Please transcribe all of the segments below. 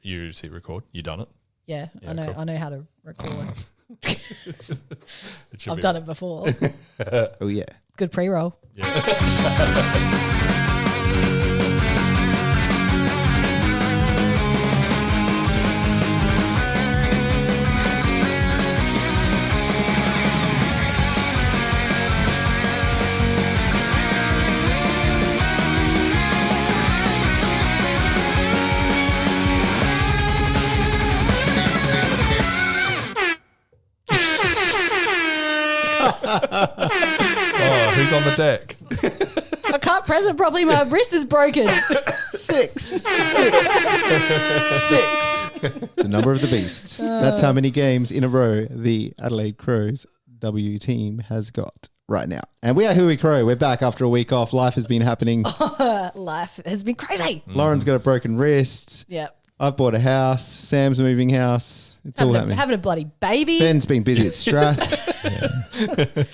You hit record. You done it? Yeah, I know. cool. I know how to record. It should I've be- done it before. Oh, yeah. Good pre-roll. Yeah. Oh, who's on the deck? I can't press it properly. My wrist is broken. Six. The number of the beast. That's how many games in a row the Adelaide Crows W team has got right now. And we are Who We Crow. We're back after a week off. Life has been happening. Life has been crazy. Lauren's got a broken wrist. Yeah. I've bought a house. Sam's moving house. It's all happening. Having a bloody baby. Ben's been busy at Strath.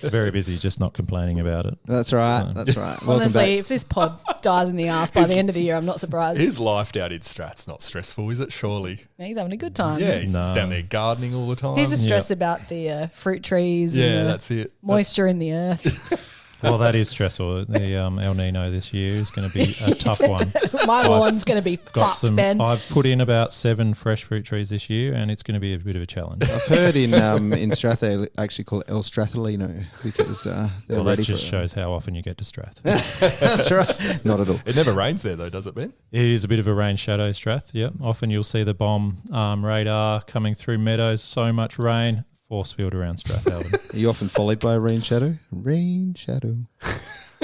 Very busy, just not complaining about it. That's right. That's right. Welcome Honestly, back. if this pod dies in the ass by the end of the year, I'm not surprised. His life down in Strat's not stressful, is it? Surely. He's having a good time. Yeah, he's No. down there gardening all the time. He's just stressed about the fruit trees. Yeah, and the that's it. moisture in the earth. Well, that is stressful. The El Nino this year is going to be a tough one. My lawn's going to be fucked, Ben. I've put in about 7 fresh fruit trees this year, and it's going to be a bit of a challenge. I've heard in Strath they actually call it El Stratolino because they're Well, that ready just for it. shows how often you get to Strath. That's right. Not at all. It never rains there though, does it, Ben? It is a bit of a rain shadow, Strath. Yep. Often you'll see the bomb radar coming through meadows. So much rain, force field around Strathalbyn. Are you often followed by a rain shadow? Rain shadow.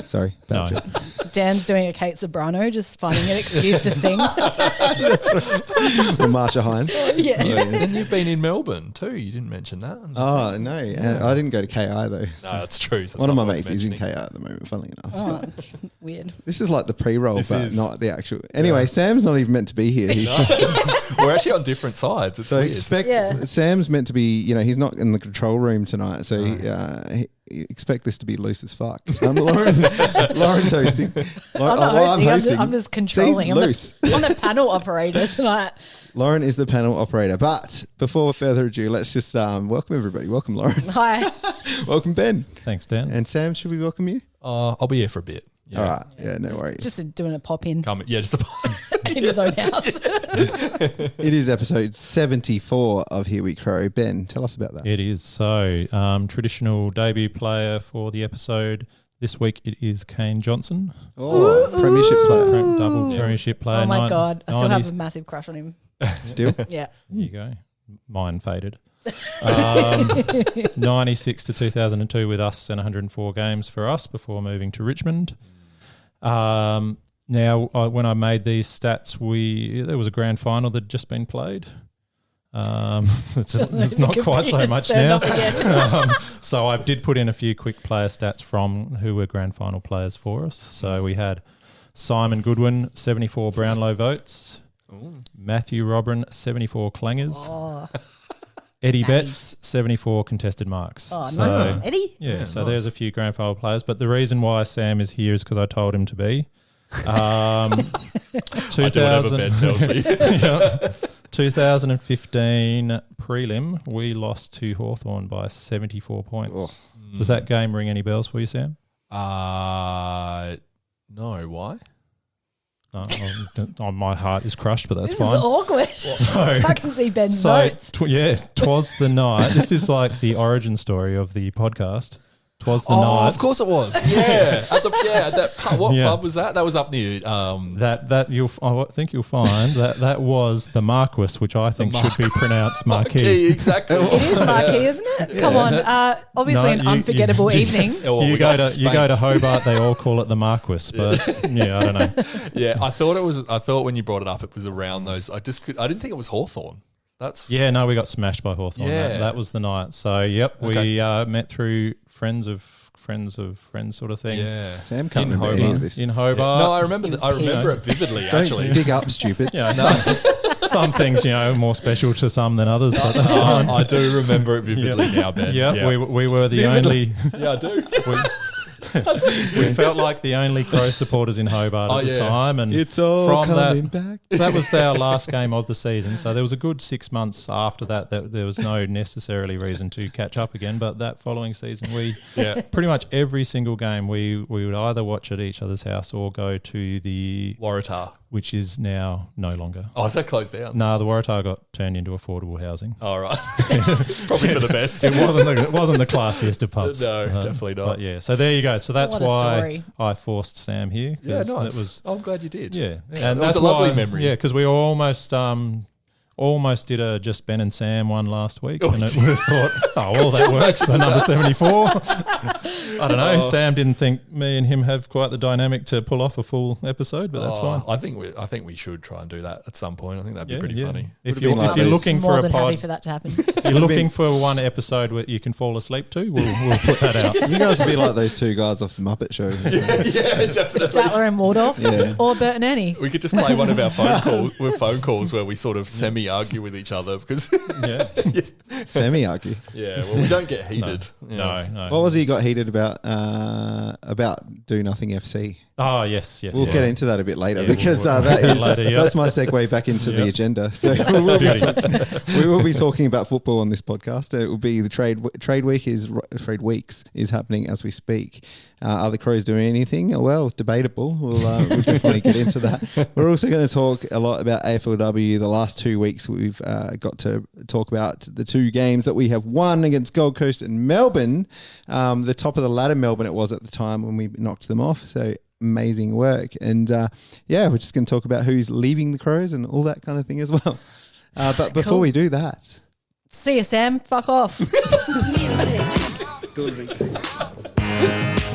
Sorry, bad No. joke. Dan's doing a Kate Sobrano, just finding an excuse to sing. Or Marsha Hines. Yeah. Then you've been in Melbourne too. You didn't mention that. Oh, no. I didn't go to KI, though. No, that's true. So One of my it's not mates worth is in mentioning. KI at the moment, funnily enough. Oh, weird. This is like the pre-roll, This but is. not the actual. Anyway, Sam's not even meant to be here. He's We're actually on different sides. It's so weird. expect Yeah. Sam's meant to be, he's not in the control room tonight, so he expect this to be loose as fuck. Lauren's hosting. I'm not hosting. I'm just controlling. See, I'm loose. I'm the panel operator tonight. Lauren is the panel operator. But before further ado, let's just welcome everybody. Welcome, Lauren. Hi. Welcome, Ben. Thanks, Dan. And Sam, should we welcome you? I'll be here for a bit. Yeah. All right. Yeah, no worries. Just doing a pop in Come, yeah, just a in his own house. It is episode 74 of Here We Crow. Ben, tell us about that. It is. So, traditional debut player for the episode. This week it is Kane Johnson. Oh, premiership player. Double premiership player. Oh my God. I still have 90s. a massive crush on him. Still? Yeah. There you go. Mine faded. 96 to 2002 with us and 104 games for us before moving to Richmond. When I made these stats, there was a grand final that had just been played. It's not quite so much now. So I did put in a few quick player stats from who were grand final players for us. So we had Simon Goodwin, 74 Brownlow votes. Matthew Robin, 74 clangers. Oh, Eddie Matty. Betts, 74 contested marks. oh So, nice one. Eddie? Yeah, Yeah, so nice. there's a few grand final players. But the reason why Sam is here is because I told him to be. I do whatever Ben tells me. Yeah. 2015 prelim, we lost to Hawthorn by 74 points. Oh. Does that game ring any bells for you, Sam? No, why? No, my heart is crushed, but that's This fine. is awkward. So, I can see Ben's notes. twas the night. This is like the origin story of the podcast. Twas the Oh, night. of course it was. Yeah, at that pub. What Yeah. pub was that? That was up near. That I think you'll find that was the Marquis, which I think should be pronounced Marquis. Exactly. It is marquee, isn't it? Come on. Obviously No, an you- unforgettable you- evening. Oh, you we go got to spanked. Hobart, they all call it the Marquis, but yeah, I don't know. Yeah, I thought when you brought it up, it was around those. I didn't think it was Hawthorn. That's Yeah, no, we got smashed by Hawthorn. Yeah. That was the night. So yep, we met through friends of friends sort of thing. yeah. Sam can't In remember any Hobart. of this. In Hobart. No, I remember. was I remember pissed. it vividly. Don't Actually, dig up, stupid. Yeah, some things, more special to some than others, but that's fine. I do remember it vividly now, Ben. Yeah, we were the only. Yeah, I do. we felt like the only Crow supporters in Hobart at the time, and It's all from coming back. that was our last game of the season. So there was a good 6 months after that there was no necessarily reason to catch up again. But that following season, we pretty much every single game we would either watch at each other's house or go to the Waratah, which is now no longer. Oh, is that closed down? No, the Waratah got turned into affordable housing. All right. Probably for the best. It wasn't the classiest of pubs. No, definitely not. But yeah, so there you go. So that's What a why story. I forced Sam here. Yeah, 'cause nice. That was, I'm glad you did. yeah, And that's a lovely memory. Yeah, because we were almost did a just Ben and Sam one last week, Oh, and it would have thought, oh well, that works for number 74. I don't know. Sam didn't think me and him have quite the dynamic to pull off a full episode, but that's fine. I think we should try and do that at some point. I think that'd be pretty funny. If Would've been like you're those- looking More for a than happy pod, for that to happen. if you're looking for one episode where you can fall asleep to, we'll put that out. You guys would be like those two guys off the Muppet Show. Yeah, definitely. Statler and Waldorf, Yeah. or Bert and Ernie. We could just play one of our phone calls where we sort of semi-argue with each other because Yeah. Semi-argue. well, we don't get heated. Yeah. No. What was it you got heated about Do Nothing FC? Oh, yes. We'll get into that a bit later Yeah, because we'll that get is later, yeah. that's my segue back into the Yep. agenda. So we will be talking about football on this podcast. It will be the trade weeks is happening as we speak. Are the Crows doing anything? Well, debatable. We'll definitely get into that. We're also going to talk a lot about AFLW. The last 2 weeks we've got to talk about the two games that we have won against Gold Coast and Melbourne. The top of the ladder Melbourne it was at the time when we knocked them off. So amazing work. And we're just going to talk about who's leaving the Crows and all that kind of thing as well. But before Cool. we do that... See you, Sam. Fuck off.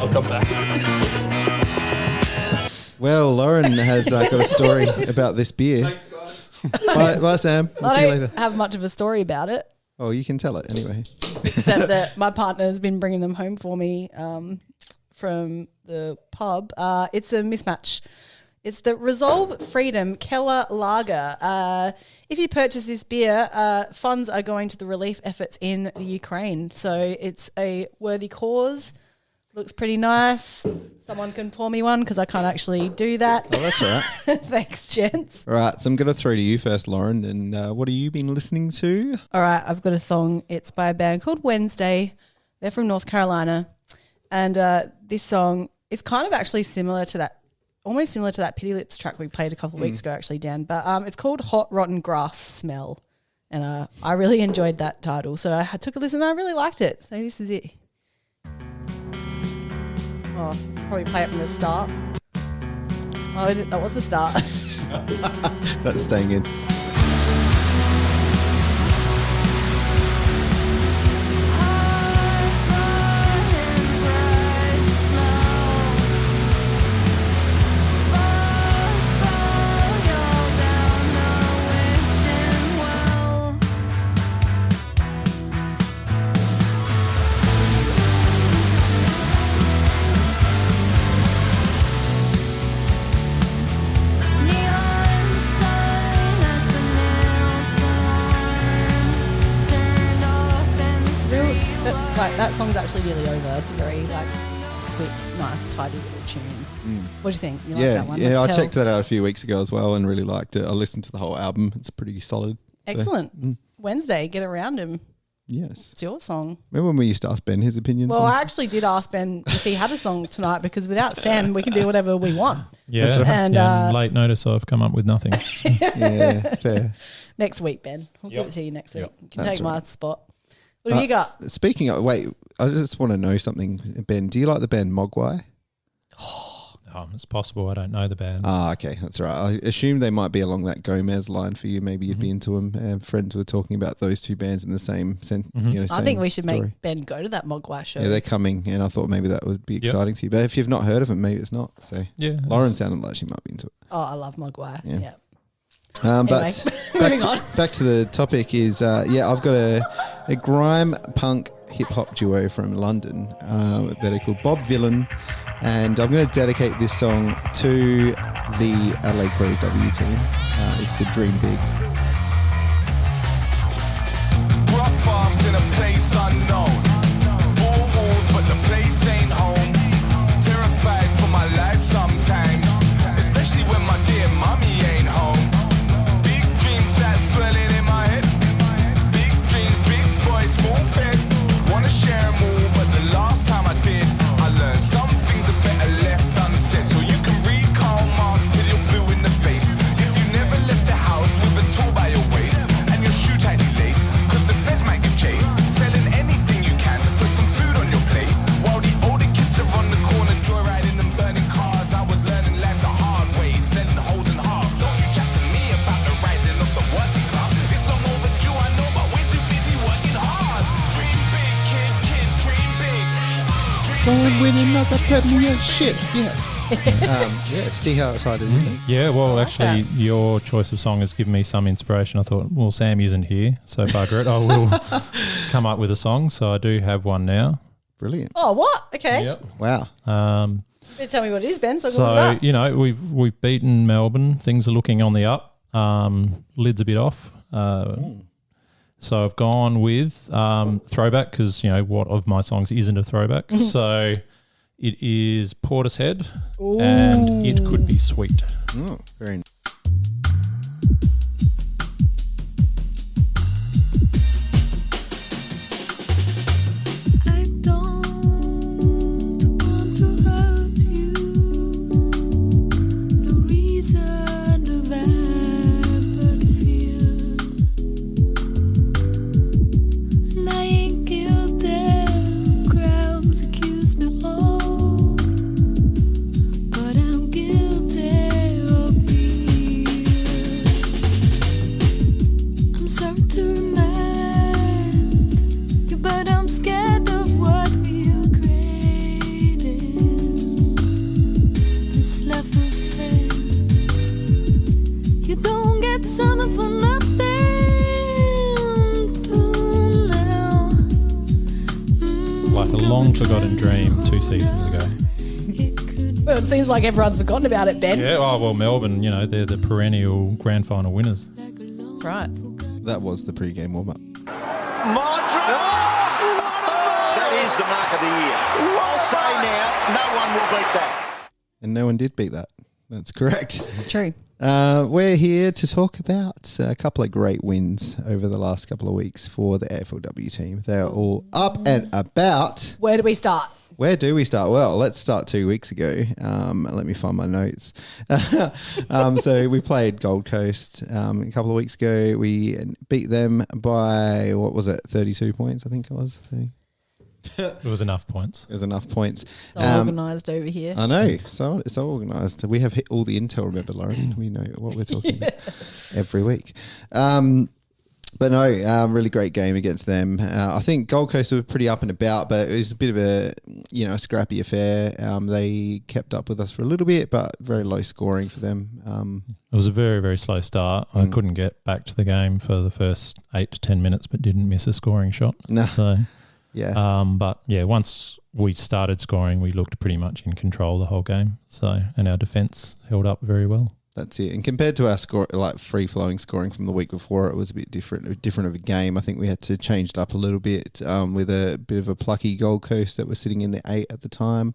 I'll come back. Well, Lauren has got a story about this beer. Thanks, guys. Bye, Sam. We'll see I you don't later. have much of a story about it, Oh, you can tell it anyway. except that my partner's been bringing them home for me from the pub. It's a mismatch. It's the Resolve Freedom Keller Lager. If you purchase this beer, funds are going to the relief efforts in the Ukraine. So it's a worthy cause. Looks pretty nice. Someone can pour me one because I can't actually do that. Oh, that's all right. Thanks, gents. All right, so I'm going to throw to you first, Lauren. And what have you been listening to? All right, I've got a song. It's by a band called Wednesday. They're from North Carolina. And this song is kind of actually similar to that, almost similar to that Pity Lips track we played a couple of weeks ago, actually, Dan. But it's called Hot Rotten Grass Smell. And I really enjoyed that title. So I took a listen and I really liked it. So this is it. Oh, probably play it from the start. Oh, that was the start. That's staying in. That song's actually nearly over. It's a very quick, nice, tidy little tune. What do you think? You like that one? Yeah, I checked that out a few weeks ago as well and really liked it. I listened to the whole album. It's pretty solid. Excellent. Wednesday, get around him. Yes. It's your song. Remember when we used to ask Ben his opinions? Well, on- I actually did ask Ben if he had a song tonight because without Sam, we can do whatever we want. Yeah, That's right. And, late notice, I've come up with nothing. Yeah, fair. Next week, Ben. We'll give Yep. it to you next week. Yep. You can That's take my right. spot. What have you got? Speaking of, wait, I just want to know something, Ben. Do you like the band Mogwai? It's possible. I don't know the band. Ah, okay, that's right. I assumed they might be along that Gomez line for you. Maybe you'd be into them. Friends were talking about those two bands in the same sense. I think we should story. make Ben go to that Mogwai show. Yeah, they're coming, and I thought maybe that would be exciting to you. But if you've not heard of them, maybe it's not. So Yeah, Lauren sounded like she might be into it. Oh, I love Mogwai. Yeah. Yeah. But moving on. back to the topic is, I've got a grime punk hip hop duo from London that are called Bob Villain, and I'm going to dedicate this song to the Adelaide Crows W team. It's called Dream Big. Grew up fast in a place unknown. 4 walls, but the place ain't home. and win another premiership. Yeah. See how excited it is. Yeah, well, like actually, your choice of song has given me some inspiration. I thought, well, Sam isn't here, so bugger it. I will come up with a song. So I do have one now. Brilliant. Oh, what? Okay. Yep. Wow. You tell me what it is, Ben. So I can look it up. you know, we've beaten Melbourne. Things are looking on the up. Lid's a bit off. So I've gone with throwback because, you know, what of my songs isn't a throwback? So it is Portishead and It Could Be Sweet. Oh, very nice. I don't want to hurt you. No reason of ever fear. And I ain't guilty. Crowds accuse me all, but I'm guilty of fear. I'm sorry to remind you, but I'm scared of what we're creating. This love affair, you don't get something for nothing. Don't know. Like a long forgotten dream 2 seasons ago. It could Well, it seems like everyone's forgotten about it, Ben. Yeah, oh, well, Melbourne, you know, they're the perennial grand final winners. be like a long That's right. That was the pre-game warm-up. That is the mark of the year. I'll say now, no one will beat that. And no one did beat that. That's correct. True. We're here to talk about a couple of great wins over the last couple of weeks for the AFLW team. They are all up and about. Where do we start? Where do we start? Well, let's start 2 weeks ago. Let me find my notes. So we played Gold Coast a couple of weeks ago. We beat them by, 32 points, I think it was. It was enough points. It was enough points. So organised over here. I know, so organised. We have hit all the intel, remember, Lauren? We know what we're talking about every week. But no, really great game against them. I think Gold Coast were pretty up and about, but it was a bit of a scrappy affair. They kept up with us for a little bit, but very low scoring for them. It was a very, very slow start. I couldn't get back to the game for the first 8 to 10 minutes, but didn't miss a scoring shot. No. So, Yeah. but yeah, once we started scoring, we looked pretty much in control the whole game. So, and our defence held up very well. That's it. And compared to our score, like free-flowing scoring from the week before, it was a bit different of a game. I think we had to change it up a little bit with a bit of a plucky Gold Coast that was sitting in the 8 at the time.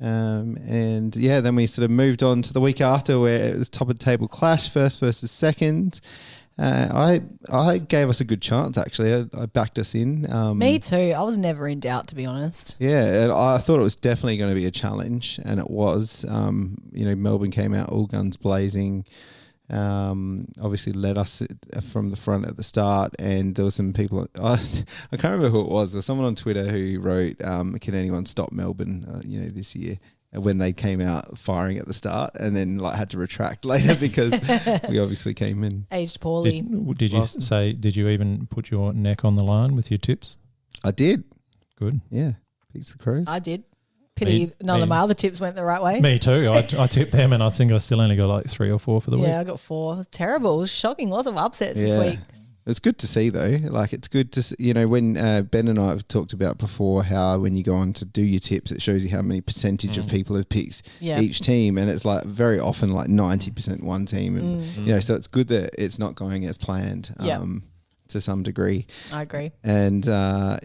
And yeah, then we sort of moved on to the week after where it was top of the table clash, first versus second. I gave us a good chance, actually. I backed us in. Me too. I was never in doubt, to be honest. Yeah, and I thought it was definitely going to be a challenge, and it was. Melbourne came out all guns blazing. Obviously led us from the front at the start, and there were some people. I can't remember who it was. There's someone on Twitter who wrote, "Can anyone stop Melbourne? This year." When they came out firing at the start, and then had to retract later because we obviously came in. Aged poorly. Did you even put your neck on the line with your tips? I did. Good. Yeah, picked the Crows. I did. Pity none of my other tips went the right way. Me too. I tipped them, and I think I still only got like 3 or 4 for the week. Yeah, I got 4. Terrible. It was shocking. Lots of upsets this week. It's good to see though. It's good to see, when Ben and I have talked about before how when you go on to do your tips, it shows you how many percentage of people have picked each team, and it's very often 90% one team, and so it's good that it's not going as planned. To some degree. I agree. And I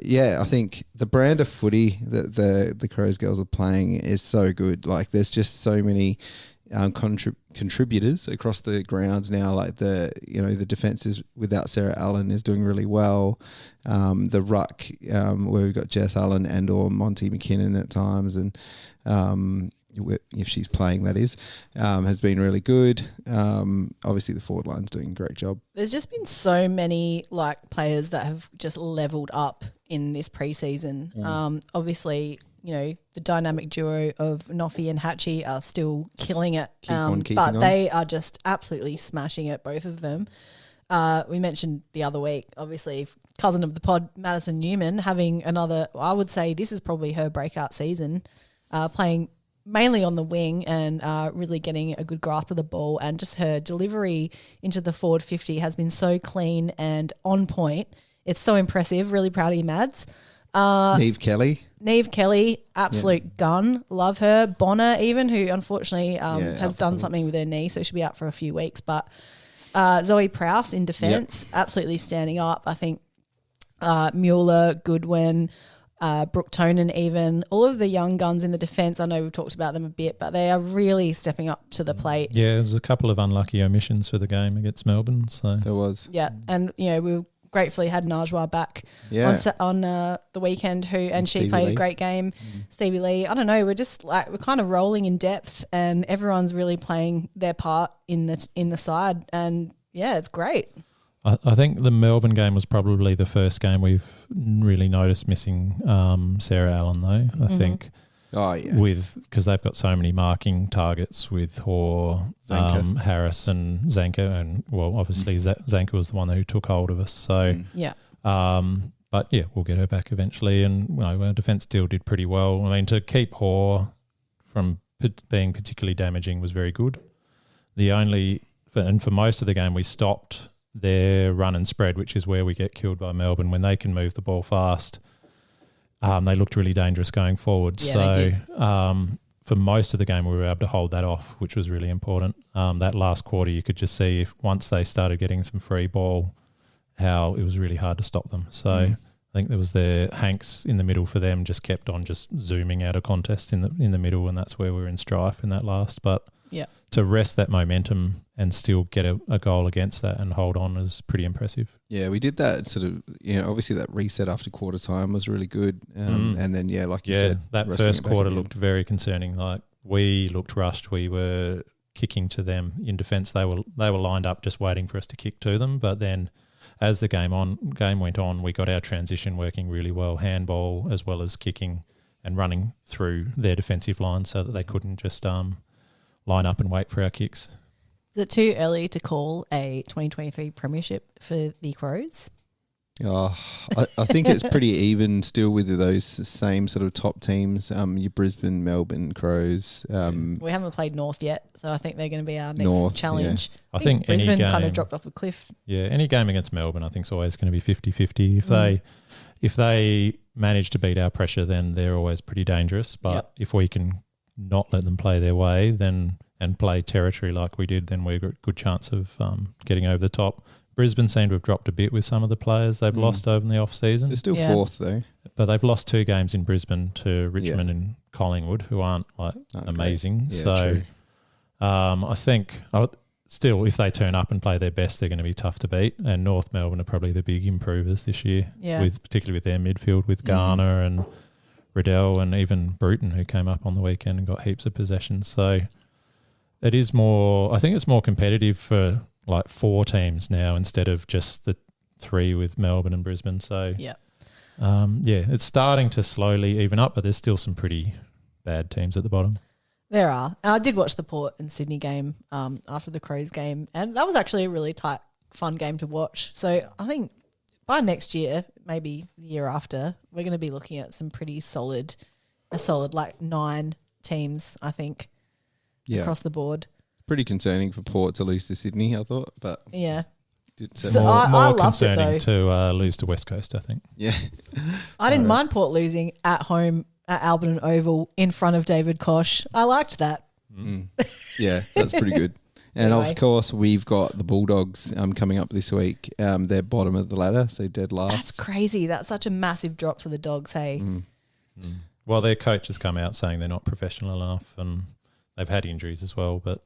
think the brand of footy that the Crows girls are playing is so good. There's just so many contributors across the grounds now. The defence is without Sarah Allen is doing really well. The ruck where we've got Jess Allen and or Monty McKinnon at times, and if she's playing, that is, has been really good. Obviously the forward line's doing a great job. There's just been so many players that have just leveled up in this preseason. Obviously, the dynamic duo of Noffy and Hatchie are still killing it. Keep on keeping but on. they are just absolutely smashing it, both of them. we mentioned the other week, obviously, cousin of the pod, Madison Newman, having another, I would say this is probably her breakout season, playing mainly on the wing and really getting a good grasp of the ball, and just her delivery into the forward 50 has been so clean and on point. It's so impressive. Really proud of you, Mads. Neve Kelly, absolute gun. Love her. Bonner even, who unfortunately has done something with her knee, so she'll be out for a few weeks. But Zoe Prowse in defence, absolutely standing up. I think Mueller, Goodwin, Brooke Tonin even, all of the young guns in the defence, I know we've talked about them a bit, but they are really stepping up to the plate. Yeah, there's a couple of unlucky omissions for the game against Melbourne. So there was. Yeah, and we gratefully had Najwa back on the weekend, and she played a great game. Stevie Lee, I don't know, we're kind of rolling in depth, and everyone's really playing their part in the side, and yeah, it's great. I think the Melbourne game was probably the first game we've really noticed missing Sarah Allen, though. I think. Oh yeah, because they've got so many marking targets with Hoare, Harris, and Zanka, and obviously Zanka was the one who took hold of us. So but yeah, we'll get her back eventually, and our defence still did pretty well. I mean, to keep Hoare from being particularly damaging was very good. For most of the game, we stopped their run and spread, which is where we get killed by Melbourne. When they can move the ball fast, they looked really dangerous going forward. Yeah, so for most of the game, we were able to hold that off, which was really important. That last quarter, you could just see once they started getting some free ball, how it was really hard to stop them. So I think there was Hanks in the middle for them, just kept on just zooming out of contest in the middle, and that's where we were in strife in that last. But to rest that momentum and still get a goal against that and hold on is pretty impressive. Yeah, we did that sort of, obviously that reset after quarter time was really good. And then, like you said, that first quarter looked very concerning. Like, we looked rushed. We were kicking to them in defence. They were lined up just waiting for us to kick to them. But then as the game went on, we got our transition working really well, handball as well as kicking and running through their defensive line so that they couldn't just line up and wait for our kicks. Is it too early to call a 2023 premiership for the Crows? Oh, I think it's pretty even still with those same sort of top teams. Your Brisbane, Melbourne Crows. We haven't played North yet, so I think they're going to be our next challenge. Yeah. I think Brisbane kind of dropped off a cliff. Yeah, any game against Melbourne I think is always going to be 50-50. If they manage to beat our pressure, then they're always pretty dangerous. But if we can not let them play their way and play territory like we did, then we've got a good chance of getting over the top. Brisbane seem to have dropped a bit with some of the players they've lost over in the off-season. They're still fourth, though. But they've lost 2 games in Brisbane to Richmond and Collingwood, who aren't amazing. Yeah, so I think still, if they turn up and play their best, they're going to be tough to beat. And North Melbourne are probably the big improvers this year, particularly with their midfield, with Garner and Riddell and even Bruton, who came up on the weekend and got heaps of possessions. So it is more, I think it's more competitive for like 4 teams now instead of just the 3 with Melbourne and Brisbane. So it's starting to slowly even up, but there's still some pretty bad teams at the bottom. There are. And I did watch the Port and Sydney game after the Crows game, and that was actually a really tight, fun game to watch. So I think by next year, maybe the year after, we're going to be looking at some pretty solid like 9 teams, I think, across the board. Pretty concerning for Port to lose to Sydney, I thought, but yeah. So more concerning to lose to West Coast, I think. Yeah. I didn't mind Port losing at home at Albion Oval in front of David Koch. I liked that. Yeah, that's pretty good. And of course, we've got the Bulldogs coming up this week. They're bottom of the ladder, so dead last. That's crazy. That's such a massive drop for the Dogs, hey? Well, their coach has come out saying they're not professional enough, and they've had injuries as well. But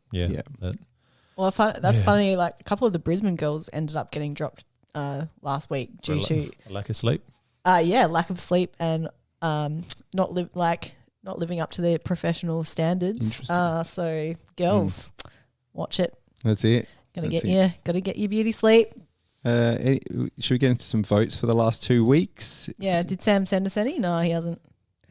that's funny. Like, a couple of the Brisbane girls ended up getting dropped last week due to a lack of sleep. Lack of sleep and not living up to their professional standards. So girls, watch it. That's it. Gotta get your beauty sleep. Should we get into some votes for the last 2 weeks? Yeah. Did Sam send us any? No, he hasn't.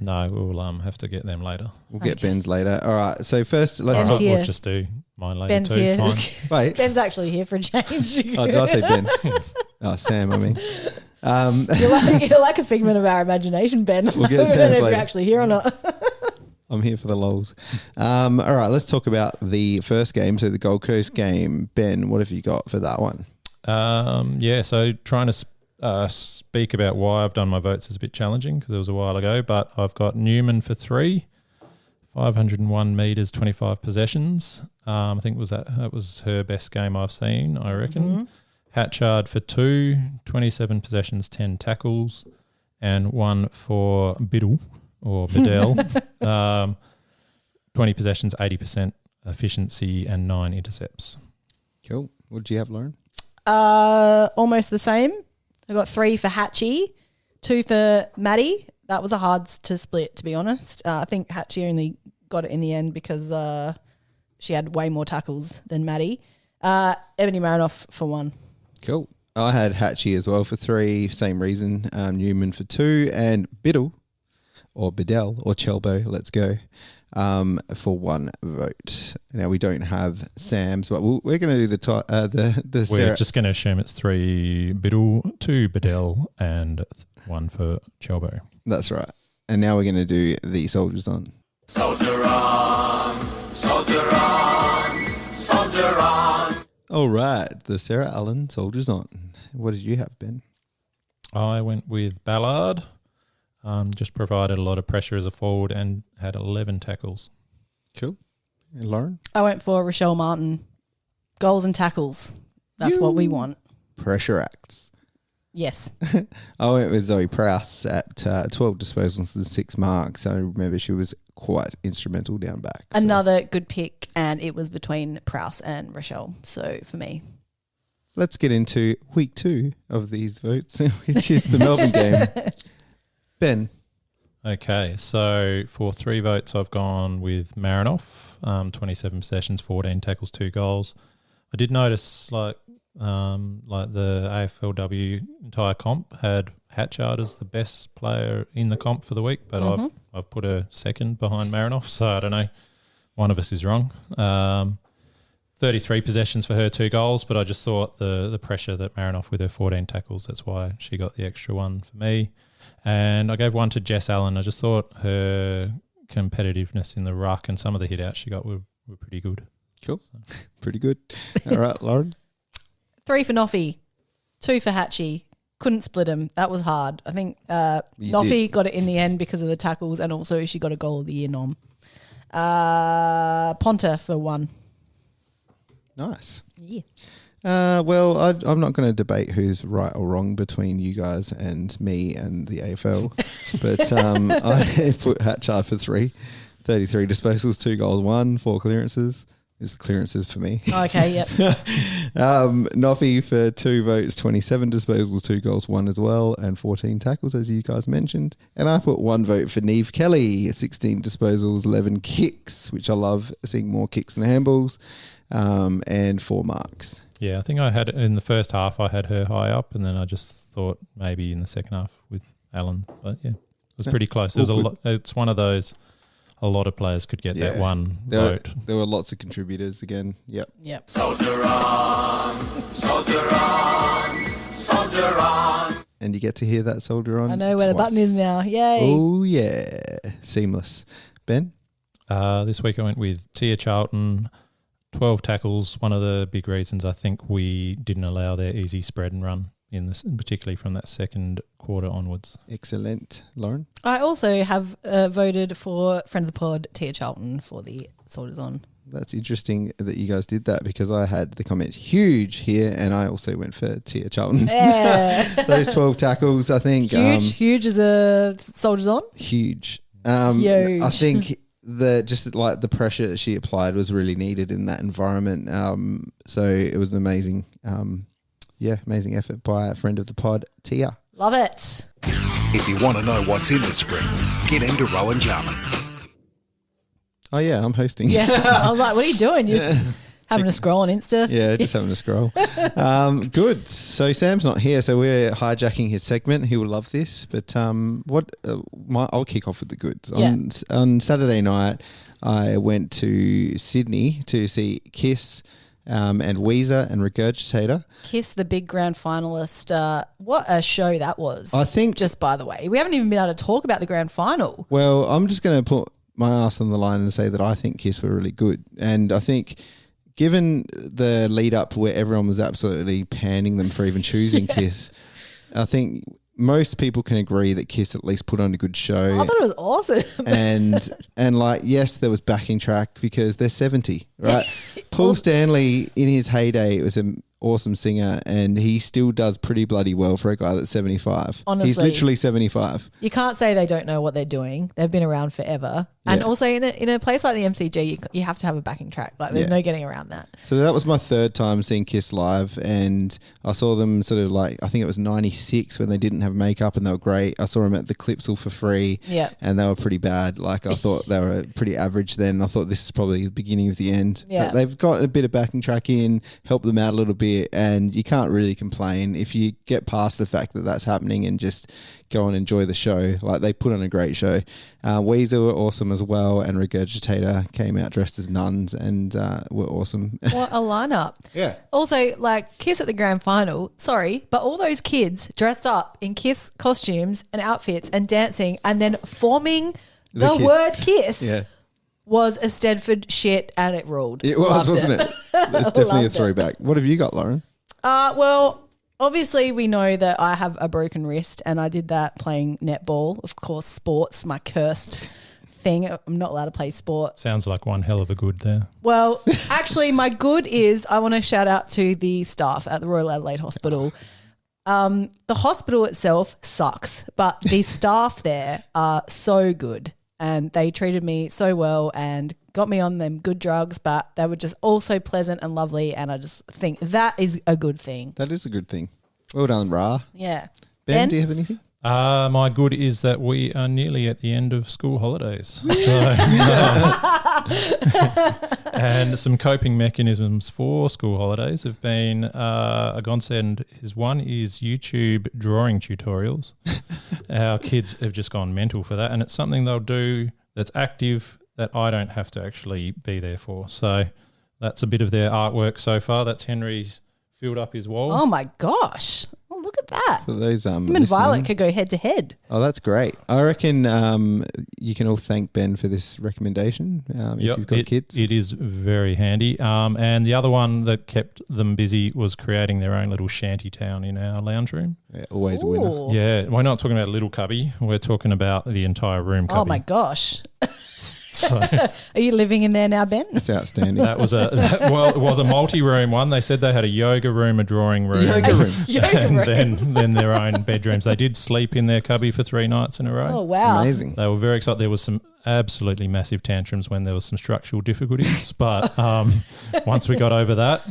No, we'll have to get them later. We'll get Ben's later. All right. So first, let's Ben's here. We'll just do mine later Ben's too. here. Fine. wait. Ben's actually here for a change. Oh, did I say Ben? Oh, Sam. I mean, You're like a figment of our imagination, Ben. We'll get I don't Sam's know if you're later. actually here or not. I'm here for the lols. All right. Let's talk about the first game. So the Gold Coast game. Ben, what have you got for that one? So trying to speak about why I've done my votes is a bit challenging because it was a while ago, but I've got Newman for 3, 501 metres, 25 possessions. I think that was her best game I've seen, I reckon. Mm-hmm. Hatchard for 2, 27 possessions, 10 tackles, and 1 for Biddle or Biddell. 20 possessions, 80% efficiency, and 9 intercepts. Cool. What did you have, Lauren? Almost the same. I got 3 for Hatchie, 2 for Maddie. That was a hard to split, to be honest. I think Hatchie only got it in the end because she had way more tackles than Maddie. Ebony Marinoff for 1. Cool. I had Hatchie as well for 3. Same reason. Newman for 2, and Biddle or Biddell or Chelbo. Let's go. For 1 vote. Now we don't have Sam's, but we're going to do the We're Sarah. just going to assume it's 3 Biddle, 2 Biddell, and 1 for Chelbo. That's right. And now we're going to do the Soldiers On. Soldier on, soldier on, soldier on. All right, the Sarah Allen Soldiers On. What did you have, Ben? I went with Ballard. Just provided a lot of pressure as a forward and had 11 tackles. Cool. And Lauren? I went for Rochelle Martin. Goals and tackles. That's what we want. Pressure acts. Yes. I went with Zoe Prowse at 12 disposals and 6 marks. I remember she was quite instrumental down back. So. Another good pick, and it was between Prowse and Rochelle. So for me. Let's get into week 2 of these votes, which is the Melbourne game. Ben. Okay, so for 3 votes, I've gone with Marinoff, 27 possessions, 14 tackles, 2 goals. I did notice, like the AFLW entire comp had Hatchard as the best player in the comp for the week, but I've put her second behind Marinoff, so I don't know. One of us is wrong. 33 possessions for her, 2 goals, but I just thought the pressure that Marinoff with her 14 tackles, that's why she got the extra 1 for me. And I gave 1 to Jess Allen. I just thought her competitiveness in the ruck and some of the hit outs she got were pretty good. Cool. Pretty good. All right, Lauren. 3 for Noffy, 2 for Hatchie. Couldn't split them. That was hard. I think Noffy got it in the end because of the tackles, and also she got a goal of the year nom. Ponta for 1. Nice. Yeah. Well, I'm not going to debate who's right or wrong between you guys and me and the AFL, but I put Hatchard for 3, 33 disposals, 2 goals, 1, 4 clearances. Is the clearances for me. Okay, yep. Noffy for 2 votes, 27 disposals, 2 goals, 1 as well, and 14 tackles, as you guys mentioned. And I put 1 vote for Neve Kelly, 16 disposals, 11 kicks, which I love seeing more kicks than handballs, and 4 marks. Yeah, I think I had in the first half, I had her high up, and then I just thought maybe in the second half with Allen. But yeah, it was pretty close. It was a lot. It's one of those. A lot of players could get that 1 vote. There were lots of contributors again. Yep. Soldier on, soldier on, soldier on. And you get to hear that Soldier On. I know where the button is now. Yay. Oh, yeah. Seamless. Ben? This week I went with Tia Charlton, 12 tackles. One of the big reasons I think we didn't allow their easy spread and run, in this, particularly from that second quarter onwards. Excellent. Lauren? I also have voted for friend of the pod, Tia Charlton, for the Soldiers On. That's interesting that you guys did that because I had the comment huge here and I also went for Tia Charlton. Yeah. Those 12 tackles, I think. Huge as a Soldiers On. Huge. Huge. I think the pressure that she applied was really needed in that environment. So it was amazing. Amazing effort by a friend of the pod, Tia. Love it. If you want to know what's in the spring, get into Rowan Jarman. Oh, yeah, I'm hosting. Yeah. I was like, what are you doing? You're Having a scroll on Insta. Yeah, just having a scroll. Good. So Sam's not here, so we're hijacking his segment. He will love this. But I'll kick off with the goods. Yeah. On Saturday night, I went to Sydney to see Kiss and Weezer and Regurgitator. Kiss, the big grand finalist. What a show that was. I think, just by the way, we haven't even been able to talk about the grand final. well, I'm just going to put my ass on the line and say that I think Kiss were really good. And I think, given the lead up where everyone was absolutely panning them for even choosing Kiss, I think most people can agree that Kiss at least put on a good show. I thought it was awesome. and like, yes, there was backing track because they're 70, right? Paul Stanley in his heyday was an awesome singer, and he still does pretty bloody well for a guy that's 75. Honestly. He's literally 75. You can't say they don't know what they're doing. They've been around forever. And Yeah. also in a place like the MCG, you have to have a backing track. Like there's Yeah. no getting around that. So that was my third time seeing Kiss live, and I saw them sort of like, I think it was 96 when they didn't have makeup and they were great. I saw them at the Clipsal for free, Yeah. and they were pretty bad. Like, I thought they were pretty average then. I thought this is probably the beginning of the end. Yeah. But they've got a bit of backing track in, helped them out a little bit, and you can't really complain if you get past the fact that that's happening and just go and enjoy the show. Like, they put on a great show. Weezer were awesome as well, and Regurgitator came out dressed as nuns and were awesome. What a lineup. Yeah. Also, like Kiss at the grand final, sorry, but all those kids dressed up in Kiss costumes and outfits and dancing and then forming the Kiss. word Kiss Yeah. was a Stedford shit, and it ruled. It was, Loved wasn't it? It's definitely a Loved it. throwback. What have you got, Lauren? Well, obviously we know that I have a broken wrist, and I did that playing netball. Of course, sports, my cursed thing. I'm not allowed to play sport. Sounds like one hell of a good there. Well, actually, my good is I want to shout out to the staff at the Royal Adelaide Hospital. The hospital itself sucks, but the staff there are so good, and they treated me so well and got me on them good drugs, but they were just all so pleasant and lovely, and I just think that is a good thing. That is a good thing. Well done, Ra. Yeah. Ben, do you have anything? My good is that we are nearly at the end of school holidays. And some coping mechanisms for school holidays have been, Agonsen is one is YouTube drawing tutorials. Our kids have just gone mental for that, and it's something they'll do that's active that I don't have to actually be there for. So that's a bit of their artwork so far. That's Henry's filled up his wall. Oh my gosh. Oh, look at that. For those Him and Violet could go head to head. Oh, that's great. I reckon you can all thank Ben for this recommendation if you've got kids. It is very handy. And the other one that kept them busy was creating their own little shanty town in our lounge room. Yeah, always a winner. Ooh. Yeah, we're not talking about little cubby. We're talking about the entire room cubby. Oh my gosh. So Are you living in there now, Ben? It's outstanding. that was it was a multi-room one. They said they had a yoga room, a drawing room, Yoga room. and then their own bedrooms. They did sleep in their cubby for 3 nights in a row. Oh, wow. Amazing. They were very excited. There was some absolutely massive tantrums when there was some structural difficulties, but once we got over that,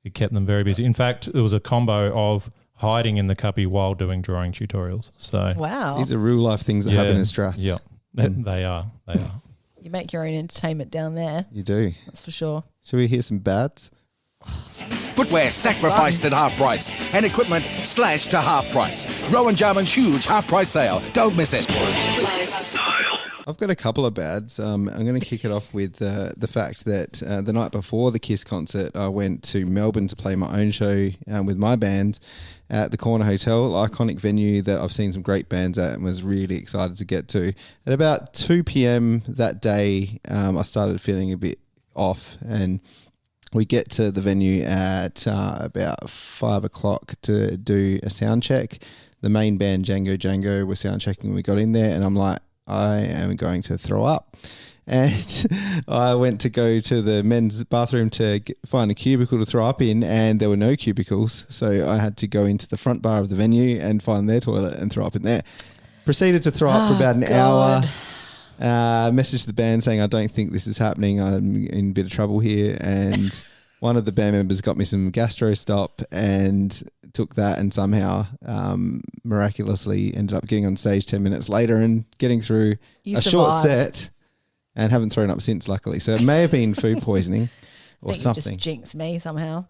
it kept them very busy. In fact, there was a combo of hiding in the cubby while doing drawing tutorials. So Wow. These are real life things that happen in Strath. Yeah, they are. They are. You make your own entertainment down there. You do. That's for sure. Shall we hear some bads? Footwear sacrificed at half price and equipment slashed to half price. Rowan Jarman's huge half price sale. Don't miss it. I've got a couple of bads. I'm going to kick it off with the fact that the night before the Kiss concert, I went to Melbourne to play my own show with my band at the Corner Hotel, iconic venue that I've seen some great bands at and was really excited to get to. At about 2 p.m. that day, I started feeling a bit off, and we get to the venue at about 5 o'clock to do a sound check. The main band, Django, were sound checking when we got in there, and I'm like, I am going to throw up. And I went to go to the men's bathroom to find a cubicle to throw up in, and there were no cubicles. So I had to go into the front bar of the venue and find their toilet and throw up in there. Proceeded to throw up for about an hour. Messaged the band saying, I don't think this is happening. I'm in a bit of trouble here. And one of the band members got me some Gastro Stop and took that, and somehow miraculously ended up getting on stage 10 minutes later and getting through You a short survived. set, and haven't thrown up since, luckily. So it may have been food poisoning. or think you something. just jinxed me somehow.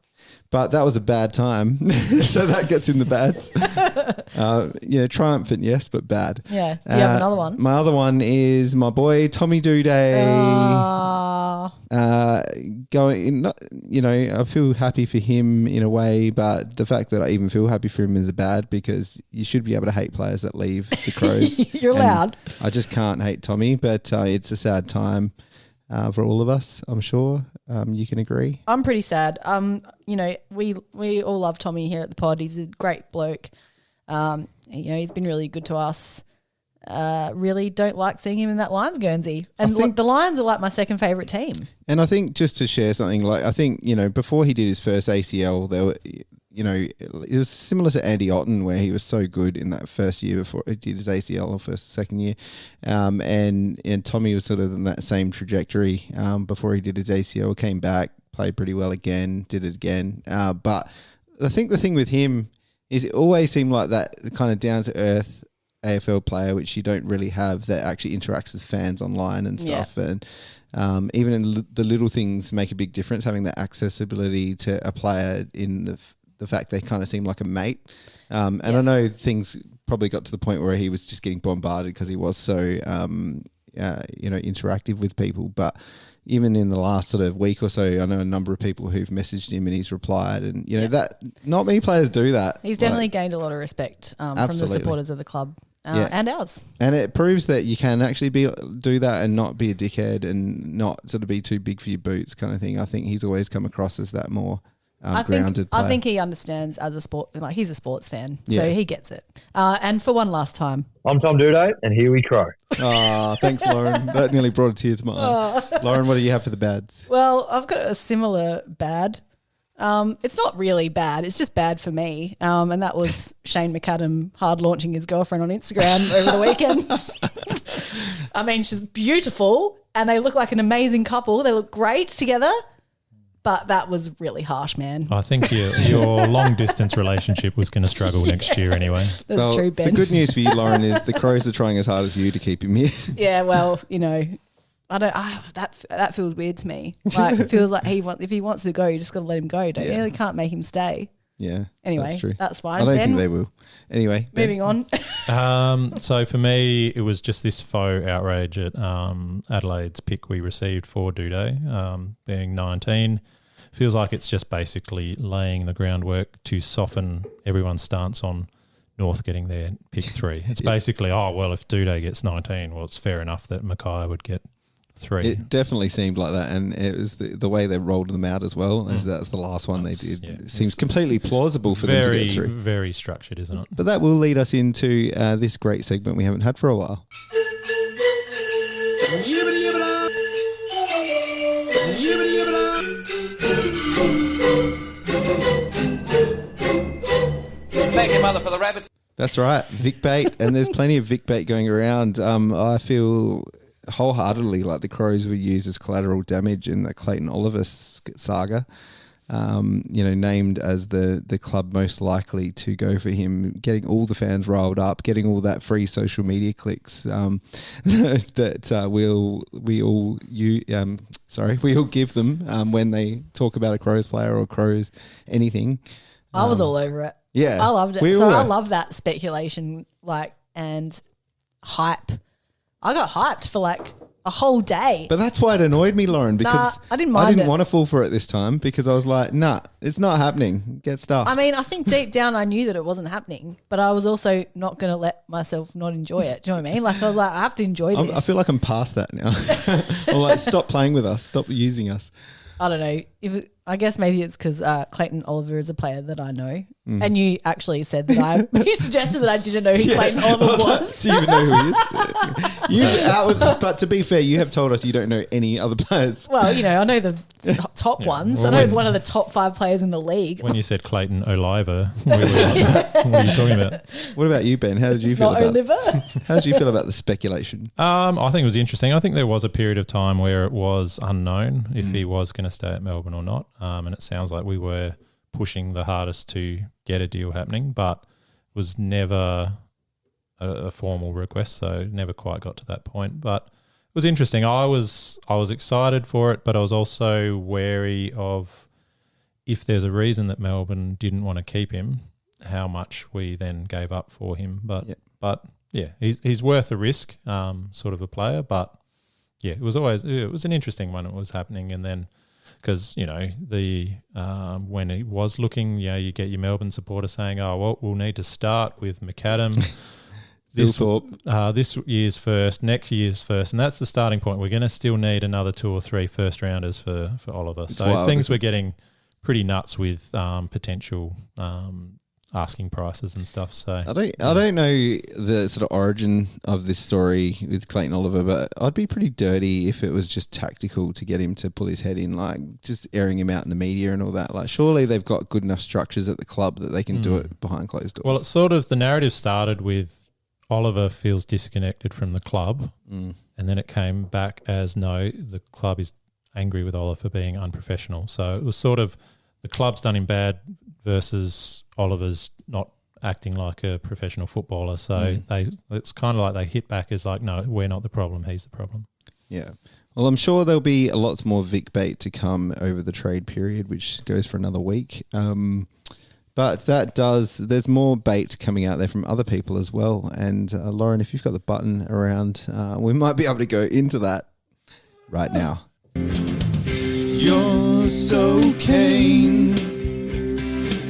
But that was a bad time. So that gets in the bads. Triumphant, yes, but bad. Yeah. Do you have another one? My other one is my boy Tommy Duday. I feel happy for him in a way, but the fact that I even feel happy for him is bad because you should be able to hate players that leave the Crows. You're allowed. I just can't hate Tommy, but it's a sad time for all of us, I'm sure. You can agree. I'm pretty sad. We all love Tommy here at the pod. He's a great bloke. He's been really good to us. Really don't like seeing him in that Lions Guernsey. And the Lions are like my second favourite team. And I think just to share something, before he did his first ACL, there were, it was similar to Andy Otten where he was so good in that first year before he did his ACL or second year. And Tommy was sort of in that same trajectory before he did his ACL, came back, played pretty well again, did it again. But I think the thing with him is it always seemed like that kind of down-to-earth AFL player, which you don't really have, that actually interacts with fans online and stuff. Yeah. And even in the little things make a big difference, having that accessibility to a player in the fact they kind of seem like a mate. I know things probably got to the point where he was just getting bombarded because he was so, interactive with people. But even in the last sort of week or so, I know a number of people who've messaged him and he's replied. And, that not many players do that. He's definitely gained a lot of respect from the supporters of the club. And ours. And it proves that you can actually do that and not be a dickhead and not sort of be too big for your boots kind of thing. I think he's always come across as that more grounded player. I think he understands as a sport, like he's a sports fan, so he gets it. And for one last time. I'm Tom Duday, and here we crow. Oh, thanks, Lauren. That nearly brought a tear to my eye. Lauren, what do you have for the bads? Well, I've got a similar bad. It's not really bad. It's just bad for me. And that was Shane McAdam hard launching his girlfriend on Instagram over the weekend. I mean, she's beautiful and they look like an amazing couple. They look great together. But that was really harsh, man. I think your long distance relationship was going to struggle next year anyway. That's true, Ben. The good news for you, Lauren, is the Crows are trying as hard as you to keep him here. Yeah, well, I don't. That feels weird to me. Like it feels like if he wants to go, you just got to let him go. Don't you? You can't make him stay. Yeah. Anyway, that's true. That's fine. I don't think they will. Anyway, moving on. So for me, it was just this faux outrage at Adelaide's pick we received for Duday, being 19. Feels like it's just basically laying the groundwork to soften everyone's stance on North getting their pick 3. It's basically, if Duday gets 19, well, it's fair enough that Mackay would get 3. It definitely seemed like that, and it was the way they rolled them out as well. As that's the last one they did. Yeah. It seems completely plausible for them to get through. Very structured, isn't it? But that will lead us into this great segment we haven't had for a while. Thank you, mother, for the rabbits. That's right, VicBait, and there's plenty of VicBait going around. I feel wholeheartedly like the Crows were used as collateral damage in the Clayton Oliver saga. Named as the club most likely to go for him, getting all the fans riled up, getting all that free social media clicks that we all give them when they talk about a Crows player or Crows anything. I was all over it. Yeah, I loved it. I love that speculation, and hype. I got hyped for a whole day. But that's why it annoyed me, Lauren, because I didn't mind I didn't want to fall for it this time because I was like, nah, it's not happening. Get stuff. I mean, I think deep down I knew that it wasn't happening, but I was also not going to let myself not enjoy it. Do you know what I mean? I was like, I have to enjoy this. I feel like I'm past that now. I'm stop playing with us. Stop using us. I don't know. I guess maybe it's because Clayton Oliver is a player that I know. And you actually said that you suggested that I didn't know who Clayton Oliver was. Do you even know who he is? But to be fair, you have told us you don't know any other players. Well, I know the top ones. Well, I know one of the top 5 players in the league. When you said Clayton Oliver, what are you talking about? What about you, Ben? How did you feel about Oliver? How did you feel about the speculation? I think it was interesting. I think there was a period of time where it was unknown if he was going to stay at Melbourne or not. And it sounds like we were pushing the hardest to get a deal happening, but was never a formal request, so never quite got to that point. But was interesting. I was excited for it, but I was also wary of if there's a reason that Melbourne didn't want to keep him, how much we then gave up for him. But he's worth a risk, sort of a player. But yeah, it was an interesting one. It was happening, and then because when he was looking, you get your Melbourne supporter saying, "Oh well, we'll need to start with McAdam." This year's first, next year's first, and that's the starting point. We're going to still need another 2 or 3 first rounders for Oliver. So things were getting pretty nuts with potential asking prices and stuff. So I don't know the sort of origin of this story with Clayton Oliver, but I'd be pretty dirty if it was just tactical to get him to pull his head in, like just airing him out in the media and all that. Like surely they've got good enough structures at the club that they can do it behind closed doors. Well, it's sort of the narrative started with Oliver feels disconnected from the club, and then it came back as no, the club is angry with Oliver for being unprofessional. So it was sort of the club's done him bad versus Oliver's not acting like a professional footballer. So it's kind of like they hit back as like, no, we're not the problem, he's the problem. Yeah. Well, I'm sure there'll be a lot more VicBait to come over the trade period, which goes for another week. But there's more bait coming out there from other people as well. And Lauren, if you've got the button around, we might be able to go into that right now. You're so Kane.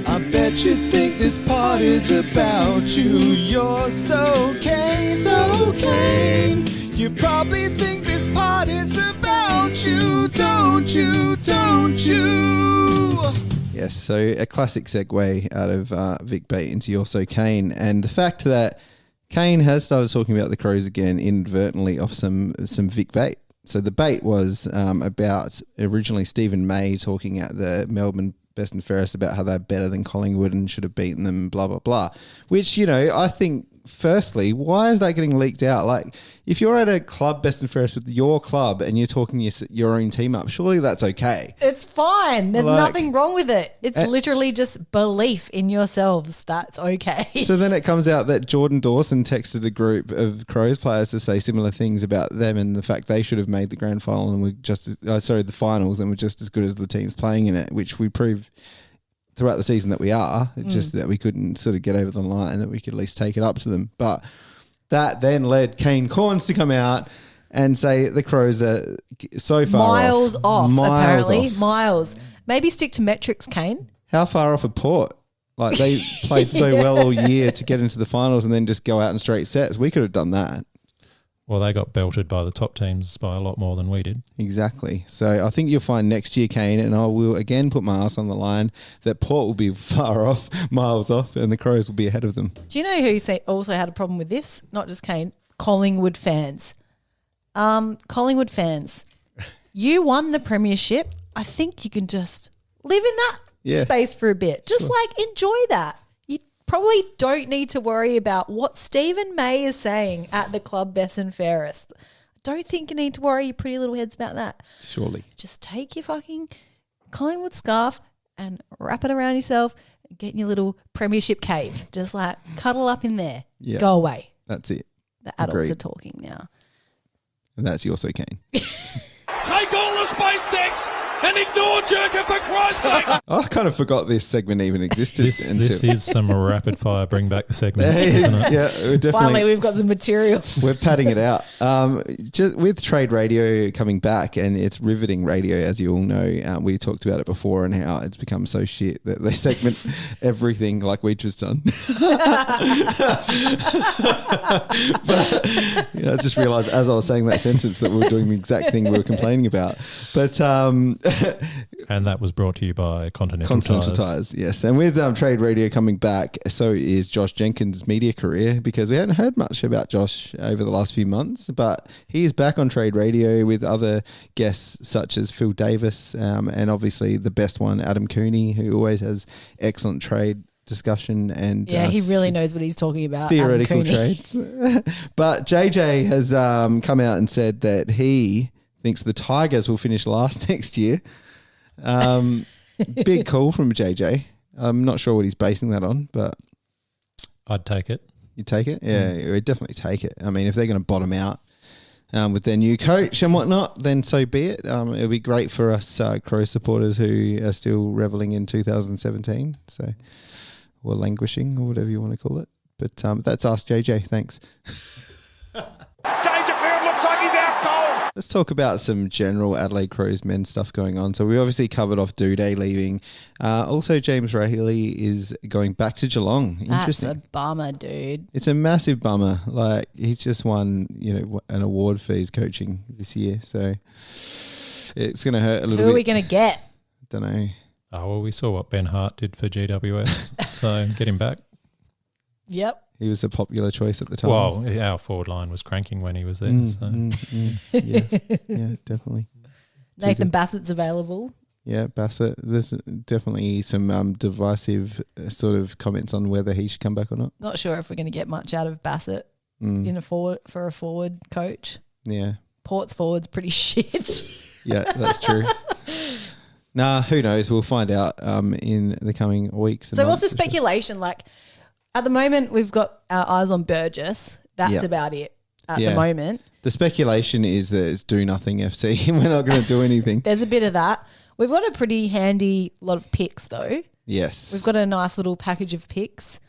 I bet you think this part is about you. You're so Kane, so Kane. You probably think this part is about you, don't you, don't you? Yes, so a classic segue out of VicBait into You're So Kane, and the fact that Kane has started talking about the Crows again inadvertently off some VicBait. So the bait was about originally Stephen May talking at the Melbourne Best and Fairest about how they're better than Collingwood and should have beaten them, blah, blah, blah. Which, I think, firstly, why is that getting leaked out? Like, if you're at a club Best and Fairest with your club and you're talking your own team up, surely that's okay. It's fine. There's nothing wrong with it. It's literally just belief in yourselves. That's okay. So then it comes out that Jordan Dawson texted a group of Crows players to say similar things about them and the fact they should have made the grand final and were the finals and were just as good as the teams playing in it, which we proved throughout the season that we are. It's just that we couldn't sort of get over the line and that we could at least take it up to them. But that then led Kane Corns to come out and say the Crows are so far miles off. Apparently. Off. Miles. Maybe stick to metrics, Kane. How far off a Port? Like they played so well all year to get into the finals and then just go out in straight sets. We could have done that. Well, they got belted by the top teams by a lot more than we did. Exactly. So I think you'll find next year, Kane, and I will again put my ass on the line, that Port will be far off, miles off, and the Crows will be ahead of them. Do you know who also had a problem with this? Not just Kane, Collingwood fans. Collingwood fans, you won the premiership. I think you can just live in that space for a bit. Just enjoy that. Probably don't need to worry about what Stephen May is saying at the club Best and Fairest. Don't think you need to worry your pretty little heads about that. Surely. Just take your fucking Collingwood scarf and wrap it around yourself and get in your little premiership cave. Just cuddle up in there. Yeah. Go away. That's it. The adults are talking now. And that's You're So Kane. Take all the space decks and ignore Jerker for Christ's sake. I kind of forgot this segment even existed. This is some rapid fire bring back the segments, isn't it? Yeah, we're definitely. Finally, we've got some material. We're padding it out. Just with trade radio coming back, and it's riveting radio, as you all know. We talked about it before and how it's become so shit that they segment everything like we just done. But I just realised as I was saying that sentence that we were doing the exact thing we were complaining about. But and that was brought to you by Continental Tires. Yes. And with trade radio coming back, so is Josh Jenkins' media career, because we hadn't heard much about Josh over the last few months, but he is back on trade radio with other guests such as Phil Davis and obviously the best one, Adam Cooney, who always has excellent trade discussion and he really knows what he's talking about. Theoretical trades. But JJ has come out and said that he thinks the Tigers will finish last next year. Big call from JJ. I'm not sure what he's basing that on, but I'd take it. You take it? Yeah, we'd definitely take it. I mean, if they're going to bottom out with their new coach and whatnot, then so be it. It'll be great for us Crow supporters who are still reveling in 2017, or languishing, or whatever you want to call it. But that's us, JJ. Thanks. Dangerfield looks like he's out cold. Let's talk about some general Adelaide Crows men's stuff going on. So we obviously covered off Duday leaving. Also, James Rahilly is going back to Geelong. Interesting. That's a bummer, dude. It's a massive bummer. Like, he's just won, an award for his coaching this year. So it's going to hurt a little bit. Who are we going to get? Don't know. Oh, well, we saw what Ben Hart did for GWS, so get him back. Yep. He was a popular choice at the time. Well, our forward line was cranking when he was there. Yeah, definitely. Nathan Bassett's available. Yeah, Bassett. There's definitely some divisive sort of comments on whether he should come back or not. Not sure if we're going to get much out of Bassett for a forward coach. Yeah. Port's forward's pretty shit. Yeah, that's true. Nah, who knows? We'll find out in the coming weeks. So what's the speculation? Like, at the moment, we've got our eyes on Burgess. That's about it at the moment. The speculation is that it's do nothing FC and we're not going to do anything. There's a bit of that. We've got a pretty handy lot of picks, though. Yes. We've got a nice little package of picks.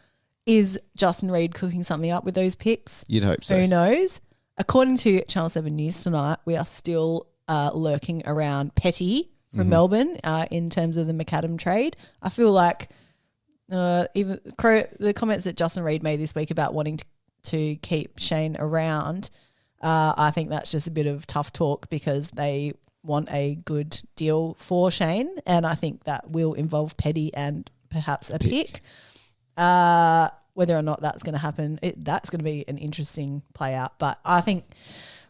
Is Justin Reid cooking something up with those picks? You'd hope so. Who knows? According to Channel 7 News tonight, we are still lurking around Petty from Melbourne in terms of the McAdam trade. I feel like even the comments that Justin Reid made this week about wanting to keep Shane around, I think that's just a bit of tough talk because they want a good deal for Shane, and I think that will involve Petty and perhaps a pick. Whether or not that's going to happen, that's going to be an interesting play out. But I think,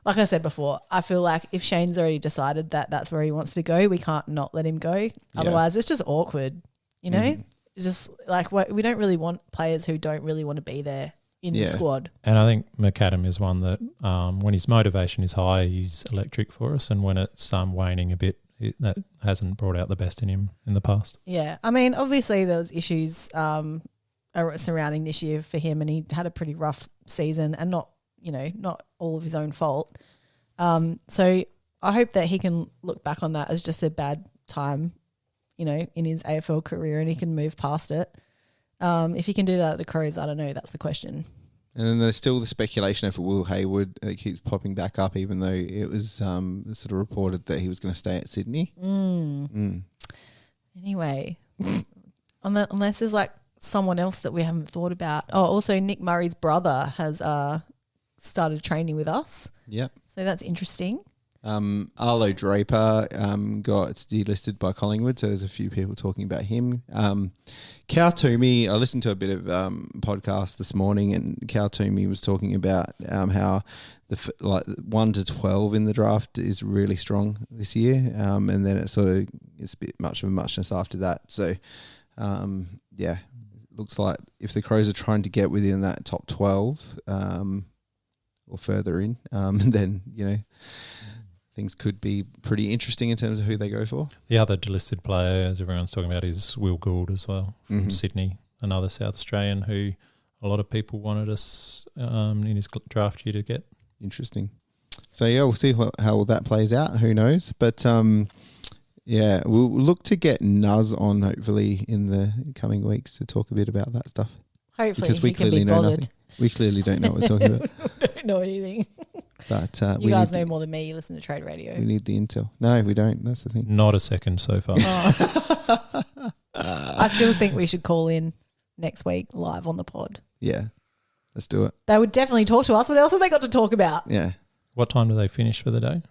like I said before, I feel like if Shane's already decided that that's where he wants to go, we can't not let him go. Otherwise, it's just awkward, It's just like we don't really want players who don't really want to be there in the squad. And I think McAdam is one that when his motivation is high, he's electric for us. And when it's waning a bit, that hasn't brought out the best in him in the past. Yeah. I mean, obviously there was issues surrounding this year for him, and he had a pretty rough season and not all of his own fault. So I hope that he can look back on that as just a bad time, in his AFL career, and he can move past it. If he can do that at the Crows, I don't know. That's the question. And then there's still the speculation of Will Hayward. It keeps popping back up, even though it was sort of reported that he was going to stay at Sydney. Anyway, unless there's like someone else that we haven't thought about. Oh, also Nick Murray's brother has started training with us. Yep. So that's interesting. Arlo Draper got delisted by Collingwood, so there's a few people talking about him. Cal Toomey, I listened to a bit of podcast this morning, and Cal Toomey was talking about how the 1 to 12 in the draft is really strong this year, and then it's a bit much of a muchness after that. So, looks like if the Crows are trying to get within that top 12 or further in, then things could be pretty interesting in terms of who they go for. The other delisted player, as everyone's talking about, is Will Gould as well from Sydney, another South Australian who a lot of people wanted us in his draft year to get. Interesting. So, we'll see how that plays out. Who knows? But, we'll look to get Nuz on hopefully in the coming weeks to talk a bit about that stuff. Hopefully, because we clearly know nothing. We clearly don't know what we're talking about. We don't know anything. But you guys know more than me. You listen to Trade Radio. We need the intel. No, we don't. That's the thing. Not a second so far. I still think we should call in next week live on the pod. Yeah, let's do it. They would definitely talk to us. What else have they got to talk about? Yeah. What time do they finish for the day?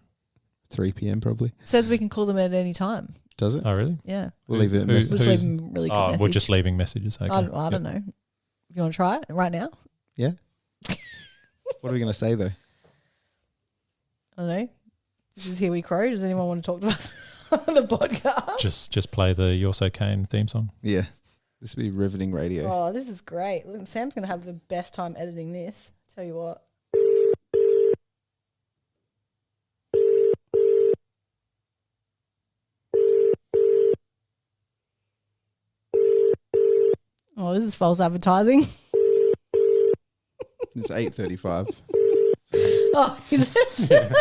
3 p.m. probably. Says we can call them at any time. Does it? Oh, really? Yeah. We'll leave it. We'll just leave them really good message. We're just leaving messages. Okay. I don't know. You want to try it right now? Yeah. What are we going to say though? I don't know. This is Here We Crow. Does anyone want to talk to us on the podcast? Just play the You're So Kane theme song. Yeah. This will be riveting radio. Oh, this is great. Look, Sam's going to have the best time editing this. Tell you what. Oh, this is false advertising. It's 8:35. Oh, is it?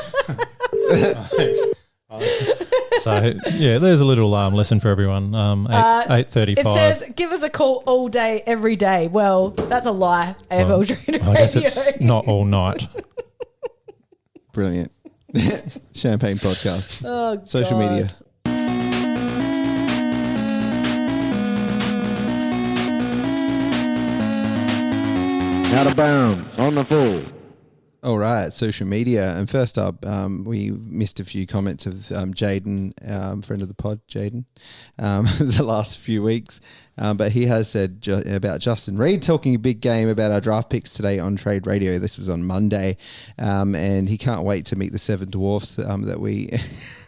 So yeah, there's a little lesson for everyone. 8:35. It says, give us a call all day, every day. Well, that's a lie. AFL Trader I guess Radio. it's not all night. Brilliant. Champagne podcast. Oh, Social God. media. Out of bounds on the full. All right, social media. And first up, we missed a few comments of Jaden, friend of the pod, Jaden, the last few weeks. But he has said about Justin Reid talking a big game about our draft picks today on Trade Radio. This was on Monday. And he can't wait to meet the 7 dwarfs that we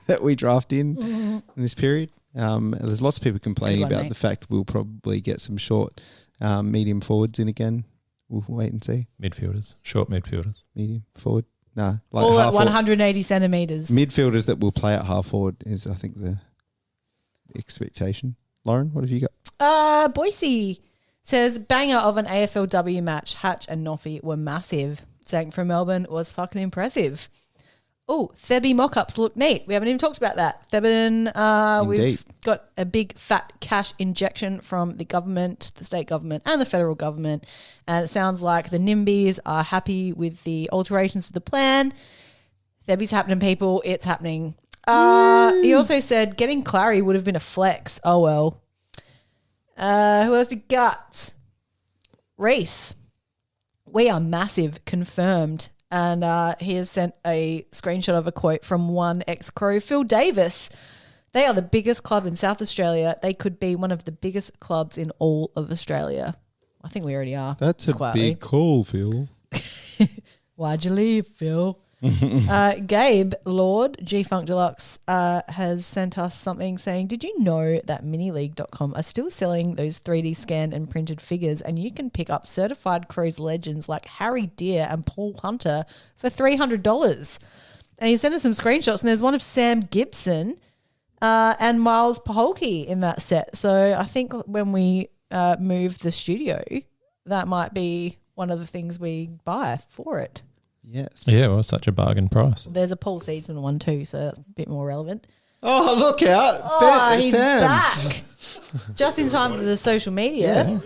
that we draft in this period. There's lots of people complaining about the fact we'll probably get some short, medium forwards in again. We'll wait and see. Midfielders, short midfielders. Medium forward. No. Like all at 180 centimetres. Midfielders that will play at half forward is, I think, the expectation. Lauren, what have you got? Boise says, banger of an AFLW match. Hatch and Noffy were massive. Sang from Melbourne was fucking impressive. Oh, Thebby mock-ups look neat. We haven't even talked about that. Thebben, we've got a big fat cash injection from the government, the state government and the federal government. And it sounds like the NIMBYs are happy with the alterations to the plan. Thebby's happening, people. It's happening. He also said getting Clary would have been a flex. Oh, well. Who else we got? Reese. We are massive, confirmed. And he has sent a screenshot of a quote from one ex-Crow, Phil Davis. They are the biggest club in South Australia. They could be one of the biggest clubs in all of Australia. I think we already are. That's a big call, Phil. Why'd you leave, Phil? Gabe Lord, G-Funk Deluxe, has sent us something saying, did you know that minileague.com are still selling those 3D scanned and printed figures, and you can pick up certified Crows legends like Harry Deer and Paul Hunter for $300? And he sent us some screenshots, and there's one of Sam Gibson and Miles Paholke in that set. So I think when we move the studio, that might be one of the things we buy for it. Yes. Yeah, well, such a bargain price. There's a Paul Seedsman one too, so that's a bit more relevant. Oh, look out. Oh, he's Sam. back. Just in time for the social media. Yeah.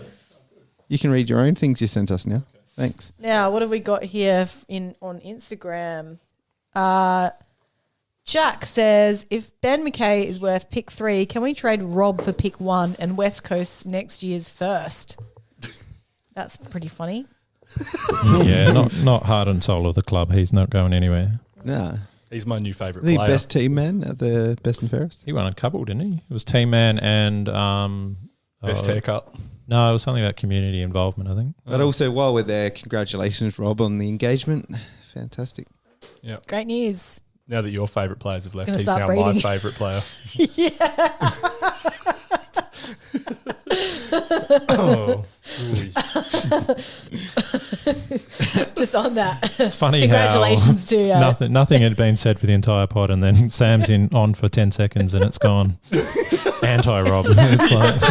You can read your own things you sent us now. Thanks. Now, what have we got here on Instagram? Jack says, if Ben McKay is worth pick 3, can we trade Rob for pick 1 and West Coast next year's first? That's pretty funny. Yeah, not heart and soul of the club. He's not going anywhere. No. He's my new favourite The player. best team man at the Best and Fairest? He won a couple, didn't he? It was team man and Best haircut. No, it was something about community involvement, I think. But also, while we're there, congratulations, Rob, on the engagement. Fantastic. Yeah. Great news. Now that your favourite players have left, Gonna he's start now breeding. my favourite player. Oh. Just on that. It's funny Congratulations how to nothing had been said for the entire pod, and then Sam's on for 10 seconds and it's gone. Anti-Rob. It's like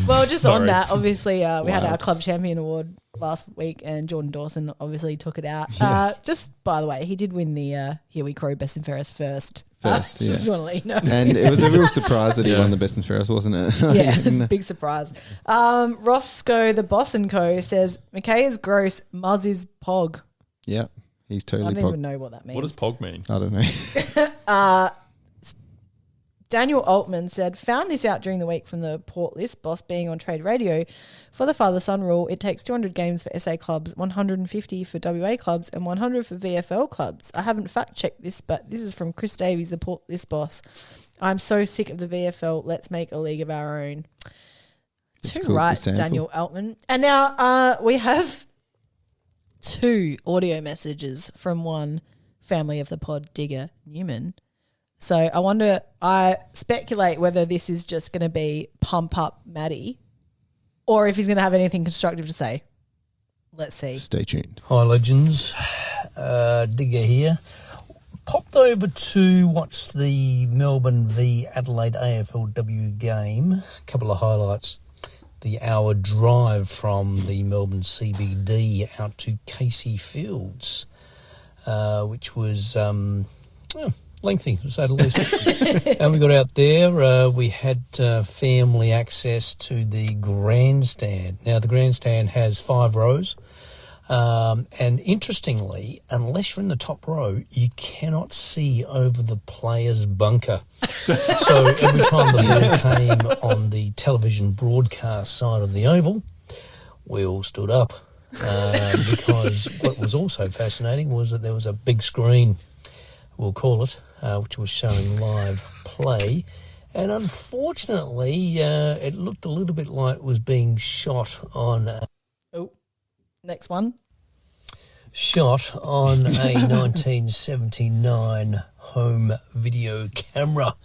Well, just Sorry. on that, obviously, we had our club champion award last week, and Jordan Dawson obviously took it out. Yes. Just by the way, he did win the Here We Crow Best and Fairest first. yeah. Just want to let you know. And it was a real surprise that he won the Best and Fairest, wasn't it? Yeah, it's a big surprise. Roscoe the Boss and Co. says, McKay is gross, Muzz is pog. Yeah, he's I totally don't even pog. know what that means. What does pog mean? I don't know. Daniel Altman said, found this out during the week from the Port List boss being on Trade Radio. For the father-son rule, it takes 200 games for SA clubs, 150 for WA clubs, and 100 for VFL clubs. I haven't fact-checked this, but this is from Chris Davies, the Port List boss. I'm so sick of the VFL. Let's make a league of our own. Too cool to right, stand Daniel Altman. And now we have 2 audio messages from one family of the pod, Digger Newman. So I speculate whether this is just going to be pump up Maddie or if he's going to have anything constructive to say. Let's see. Stay tuned. Hi, legends. Digger here. Popped over to watch the Melbourne v Adelaide AFLW game. A couple of highlights. the hour drive from the Melbourne CBD out to Casey Fields, which was lengthy, to say the least. And we got out there. We had family access to the grandstand. Now, the grandstand has 5 rows. And interestingly, unless you're in the top row, you cannot see over the player's bunker. So every time the ball came on the television broadcast side of the oval, we all stood up. Because what was also fascinating was that there was a big screen, we'll call it, which was showing live play. And unfortunately, it looked a little bit like it was being shot on... Next one. Shot on a 1979 home video camera.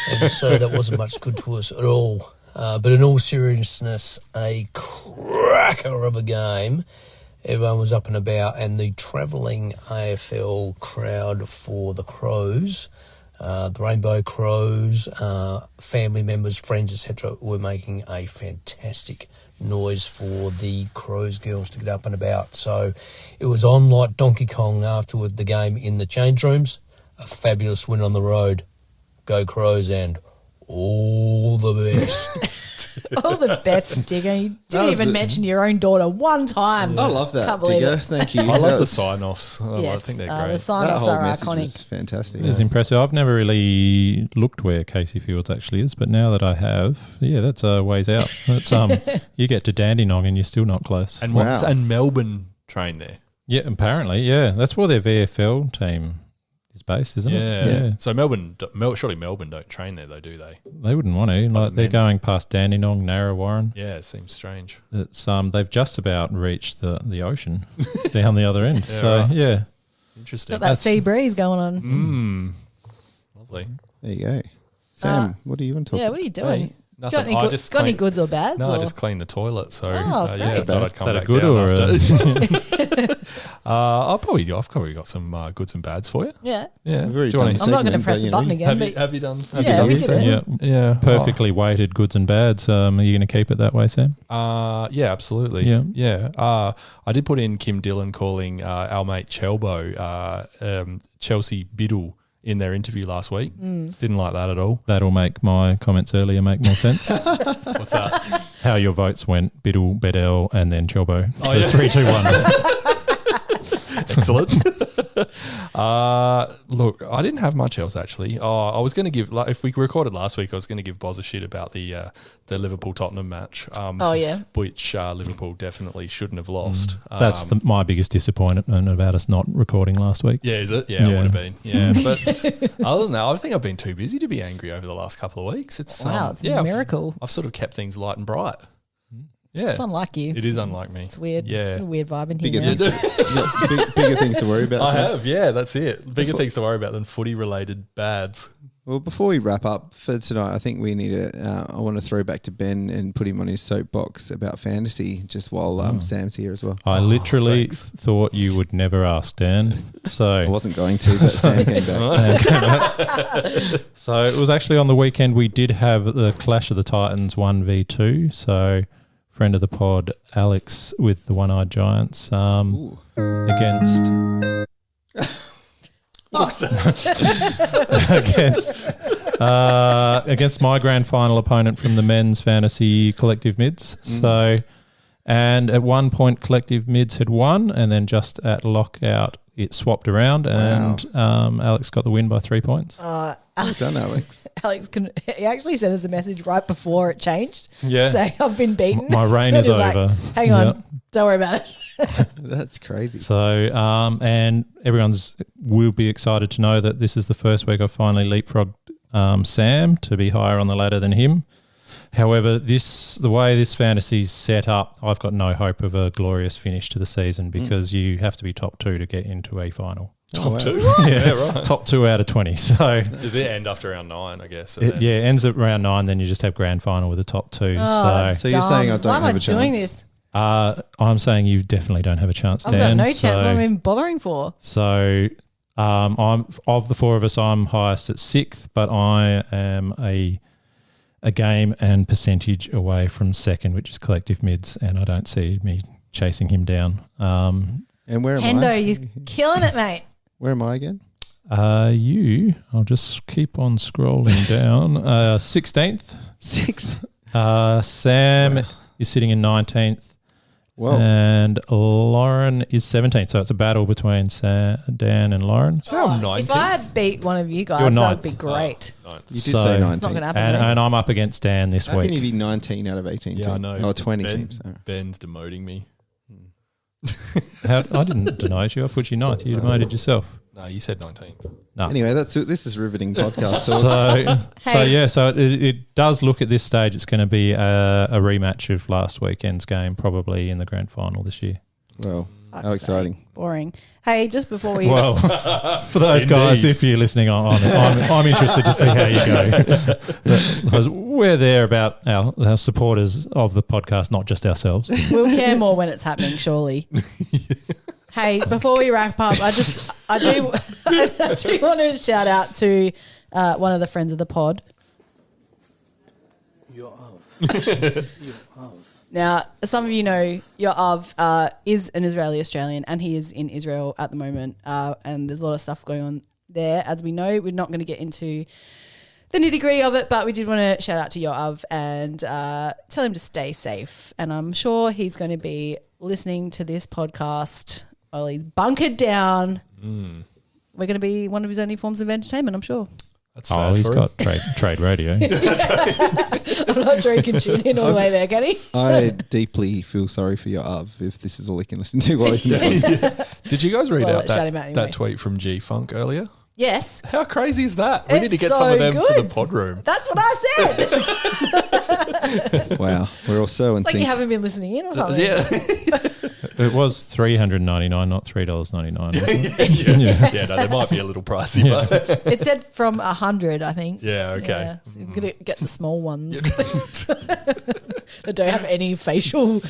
And so that wasn't much good to us at all. But in all seriousness, a cracker of a game. Everyone was up and about, and the travelling AFL crowd for the Crows, the Rainbow Crows, family members, friends, etc., were making a fantastic noise for the Crows girls to get up and about. So it was on like Donkey Kong afterward, the game in the change rooms. A fabulous win on the road. Go Crows, and all the best. All the best, Digger. You didn't even mention your own daughter one time. I love that, Can't believe Digger. it. Thank you. I love the sign-offs. Yes, I think they're the great. sign-offs whole are message iconic. is fantastic. It's impressive. I've never really looked where Casey Fields actually is, but now that I have, that's a ways out. That's you get to Dandenong and you're still not close. And and Melbourne train there. Yeah, apparently, yeah. That's where their VFL team is based, isn't it? Yeah. So surely Melbourne don't train there though, do they? They wouldn't want to. Like they're going past Dandenong, Narrawarren. Yeah, it seems strange. It's they've just about reached the ocean down the other end. Yeah, so right. yeah, Got interesting. that sea breeze going on. Lovely. There you go. Sam, what do you want to talk Yeah, what are you doing? Hey, nothing. Got any goods or bads? No, I or? just cleaned the toilet. So great. I thought I'd come Is that a back good down or after. I've probably got some goods and bads for you. Yeah. Yeah. We've already Do you want done I'm not going to press the button again. Have you done? Yeah, we did it. Yeah. Perfectly weighted goods and bads. Are you going to keep it that way, Sam? Yeah, absolutely. Yeah. Yeah. I did put in Kim Dillon calling our mate Chelbo Chelsea Biddle in their interview last week. Didn't like that at all. That'll make my comments earlier make more sense. What's that? How your votes went: Biddle, Bedell, and then Chelbo. Oh, yeah. 3, 2, 1. Excellent. Look, I didn't have much else actually. I was going to give, if we recorded last week, I was going to give Boz a shit about the Liverpool-Tottenham match. Which Liverpool definitely shouldn't have lost. That's my biggest disappointment about us not recording last week. Yeah, is it? Yeah, it would have been. Yeah, but other than that, I think I've been too busy to be angry over the last couple of weeks. It's it's a miracle. I've sort of kept things light and bright. Yeah, it's unlike you. It is unlike me. It's weird. Yeah, a weird vibe in here. Bigger things to worry about. I have. Yeah, that's it. Bigger things to worry about than footy-related bads. Well, before we wrap up for tonight, I think we need to. I want to throw back to Ben and put him on his soapbox about fantasy, just while Sam's here as well. I literally thought you would never ask, Dan. So I wasn't going to, but Sam came back. So it was actually on the weekend. We did have the Clash of the Titans 1v2. So friend of the pod, Alex with the One-Eyed Giants against. Against my grand final opponent from the men's fantasy collective mids. So, and at one point collective mids had won, and then just at lockout it swapped around, and Alex got the win by 3 points. Well done, Alex. Alex he actually sent us a message right before it changed. Yeah, saying I've been beaten. My reign is over. Hang on, don't worry about it. That's crazy. So, and will be excited to know that this is the first week I've finally leapfrogged Sam to be higher on the ladder than him. However, the way this fantasy's set up, I've got no hope of a glorious finish to the season because you have to be top 2 to get into a final. Top 2? Yeah, right. Top 2 out of 20. So does it end after round 9, I guess? It ends at round 9, then you just have grand final with the top 2. So you're saying I don't have a chance? Why am I doing this? I'm saying you definitely don't have a chance, Dan. I've got no chance. What am I even bothering for? So I'm of the 4 of us, I'm highest at 6th, but I am a game and percentage away from second, which is collective mids, and I don't see me chasing him down. And where am Hendo, I? you're killing it, mate. Where am I again? I'll just keep on scrolling down. 16th. 6th. Sam is sitting in 19th. Whoa. And Lauren is 17th. So it's a battle between Dan and Lauren. If I beat one of you guys, You're that ninth. would be great. You did say 19. It's not going to happen. And I'm up against Dan this How week. can you be 19 out of 18? Yeah, I know. Or 20 teams. So. Ben's demoting me. I didn't demote you. I put you ninth. You demoted yourself. No, you said 19. No. Anyway, this is riveting podcast. So it does look at this stage. It's going to be a rematch of last weekend's game, probably in the grand final this year. Well, how exciting! Boring. Hey, just before we Well, for those guys, if you're listening, I'm interested to see how you go. Because we're there about our supporters of the podcast, not just ourselves. we'll care more when it's happening, surely. Hey, before we wrap up, I do want to shout out to one of the friends of the pod. Now, some of you know Yoav is an Israeli Australian, and he is in Israel at the moment, and there's a lot of stuff going on there. As we know, we're not going to get into the nitty-gritty of it, but we did want to shout out to Yoav and tell him to stay safe. And I'm sure he's going to be listening to this podcast while he's bunkered down. We're going to be one of his only forms of entertainment, I'm sure. That's sad he's for got trade radio. I'm not sure he can tune in all the way there, can he? I deeply feel sorry for your Av if this is all he can listen to while he's in the Did you guys read out let's shout him out anyway. that tweet from G-Funk earlier? Yes. How crazy is that? We need to It's get some of so them for good. the pod room. That's what I said. Wow, we're all so in Like you sync. haven't been listening in or something. Yeah. It was $399, not $3.99. Yeah, no, they might be a little pricey, but It said from 100, I think. yeah, okay. Yeah, so you're going to get the small ones that don't have any facial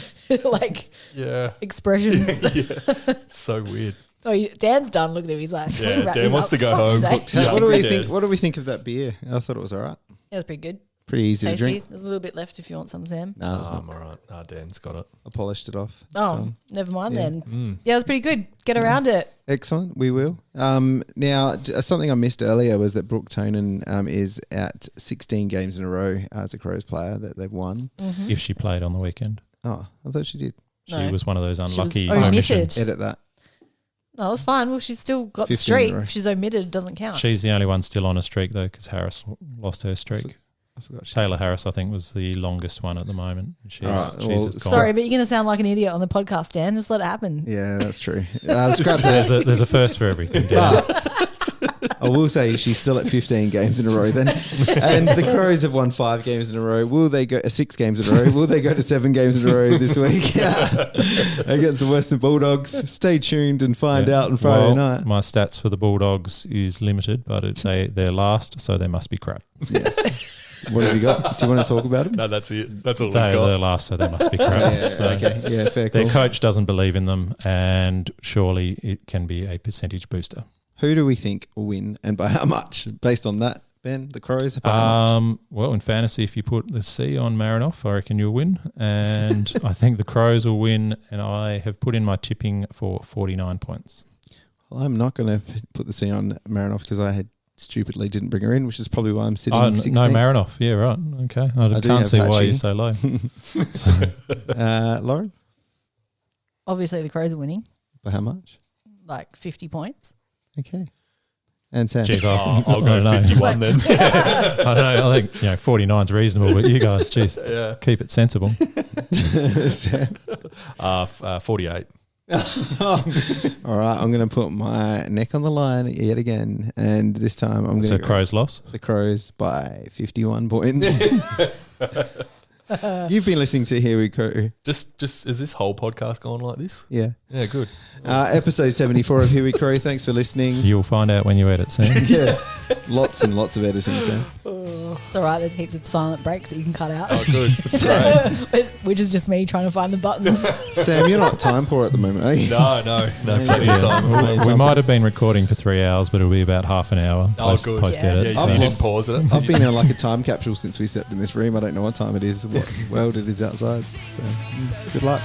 Yeah. expressions. It's so weird. Oh, Dan's done. Look at him. He's like, Yeah, wrap Dan this wants up, to go for home. fuck's sake. Yeah, What do we yeah. think? What do we think of that beer? I thought it was all right. It was pretty good. Pretty easy to Tasty. drink. There's a little bit left if you want some, Sam. No, it's I'm not. all right. Dan's got it. I polished it off. Oh, never mind yeah. then. Yeah, it was pretty good. Get around it. Excellent. We will. Now, something I missed earlier was that Brooke Tonin is at 16 games in a row as a Crows player that they've won. If she played on the weekend. Oh, I thought she did. She was one of those She was unlucky omitted. omissions. Edit that. No, it's fine. Well, she's still got the 15 streak. in a row. If she's omitted, it doesn't count. She's the only one still on a streak, though, because Harris lost her streak. I forgot. Taylor Harris, I think, was the longest one at the moment. She's, All right, she's well, gone. Sorry, but you're going to sound like an idiot on the podcast, Dan. Just let it happen. Yeah, that's true. Scrap that. There's a first for everything. Dan. I will say she's still at 15 games in a row then. And the Crows have won 5 games in a row. Will they go 6 games in a row? Will they go to 7 games in a row this week against the Western Bulldogs? Stay tuned and find out on Friday night. My stats for the Bulldogs is limited, but they're last, so they must be crap. Yes. What have you got? Do you want to talk about them? No, that's it. That's all he's They're got. last, so they must be crap. Yeah, So okay. Yeah, fair call. their coach doesn't believe in them, and surely it can be a percentage booster. Who do we think will win and by how much? Based on that, Ben, the Crows? By how much? Well, in fantasy, if you put the C on Marinoff, I reckon you'll win. And I think the Crows will win, and I have put in my tipping for 49 points. Well, I'm not going to put the C on Marinoff because I had stupidly didn't bring her in, which is probably why I'm sitting 16th. No Marinoff. Yeah, right. Okay. I do can't have see why Patchy. you're so low. Lauren, Obviously, the Crows are winning, by how much? like 50 points. Okay. And Sam. Jeez, I'll go 51 then. I don't know. I think 49 is reasonable, but you guys, jeez, keep it sensible. Sam. 48. All right, I'm going to put my neck on the line yet again, and this time I'm going to So Crows loss? The Crows by 51 points. You've been listening to Here We Go. Just is this whole podcast going like this? Yeah. Yeah, good. Episode 74 of Here We Crow. Thanks for listening. You'll find out when you edit, Sam. Yeah. Lots and lots of editing, Sam. It's all right. There's heaps of silent breaks that you can cut out. Oh, good. Which is just me trying to find the buttons. Sam, you're not time poor at the moment, are you? No, plenty of time. We might have been recording for 3 hours, but it'll be about half an hour post edit. Yeah, you didn't pause it. I've been in like a time capsule since we stepped in this room. I don't know what time it is, what world it is outside. So, good luck.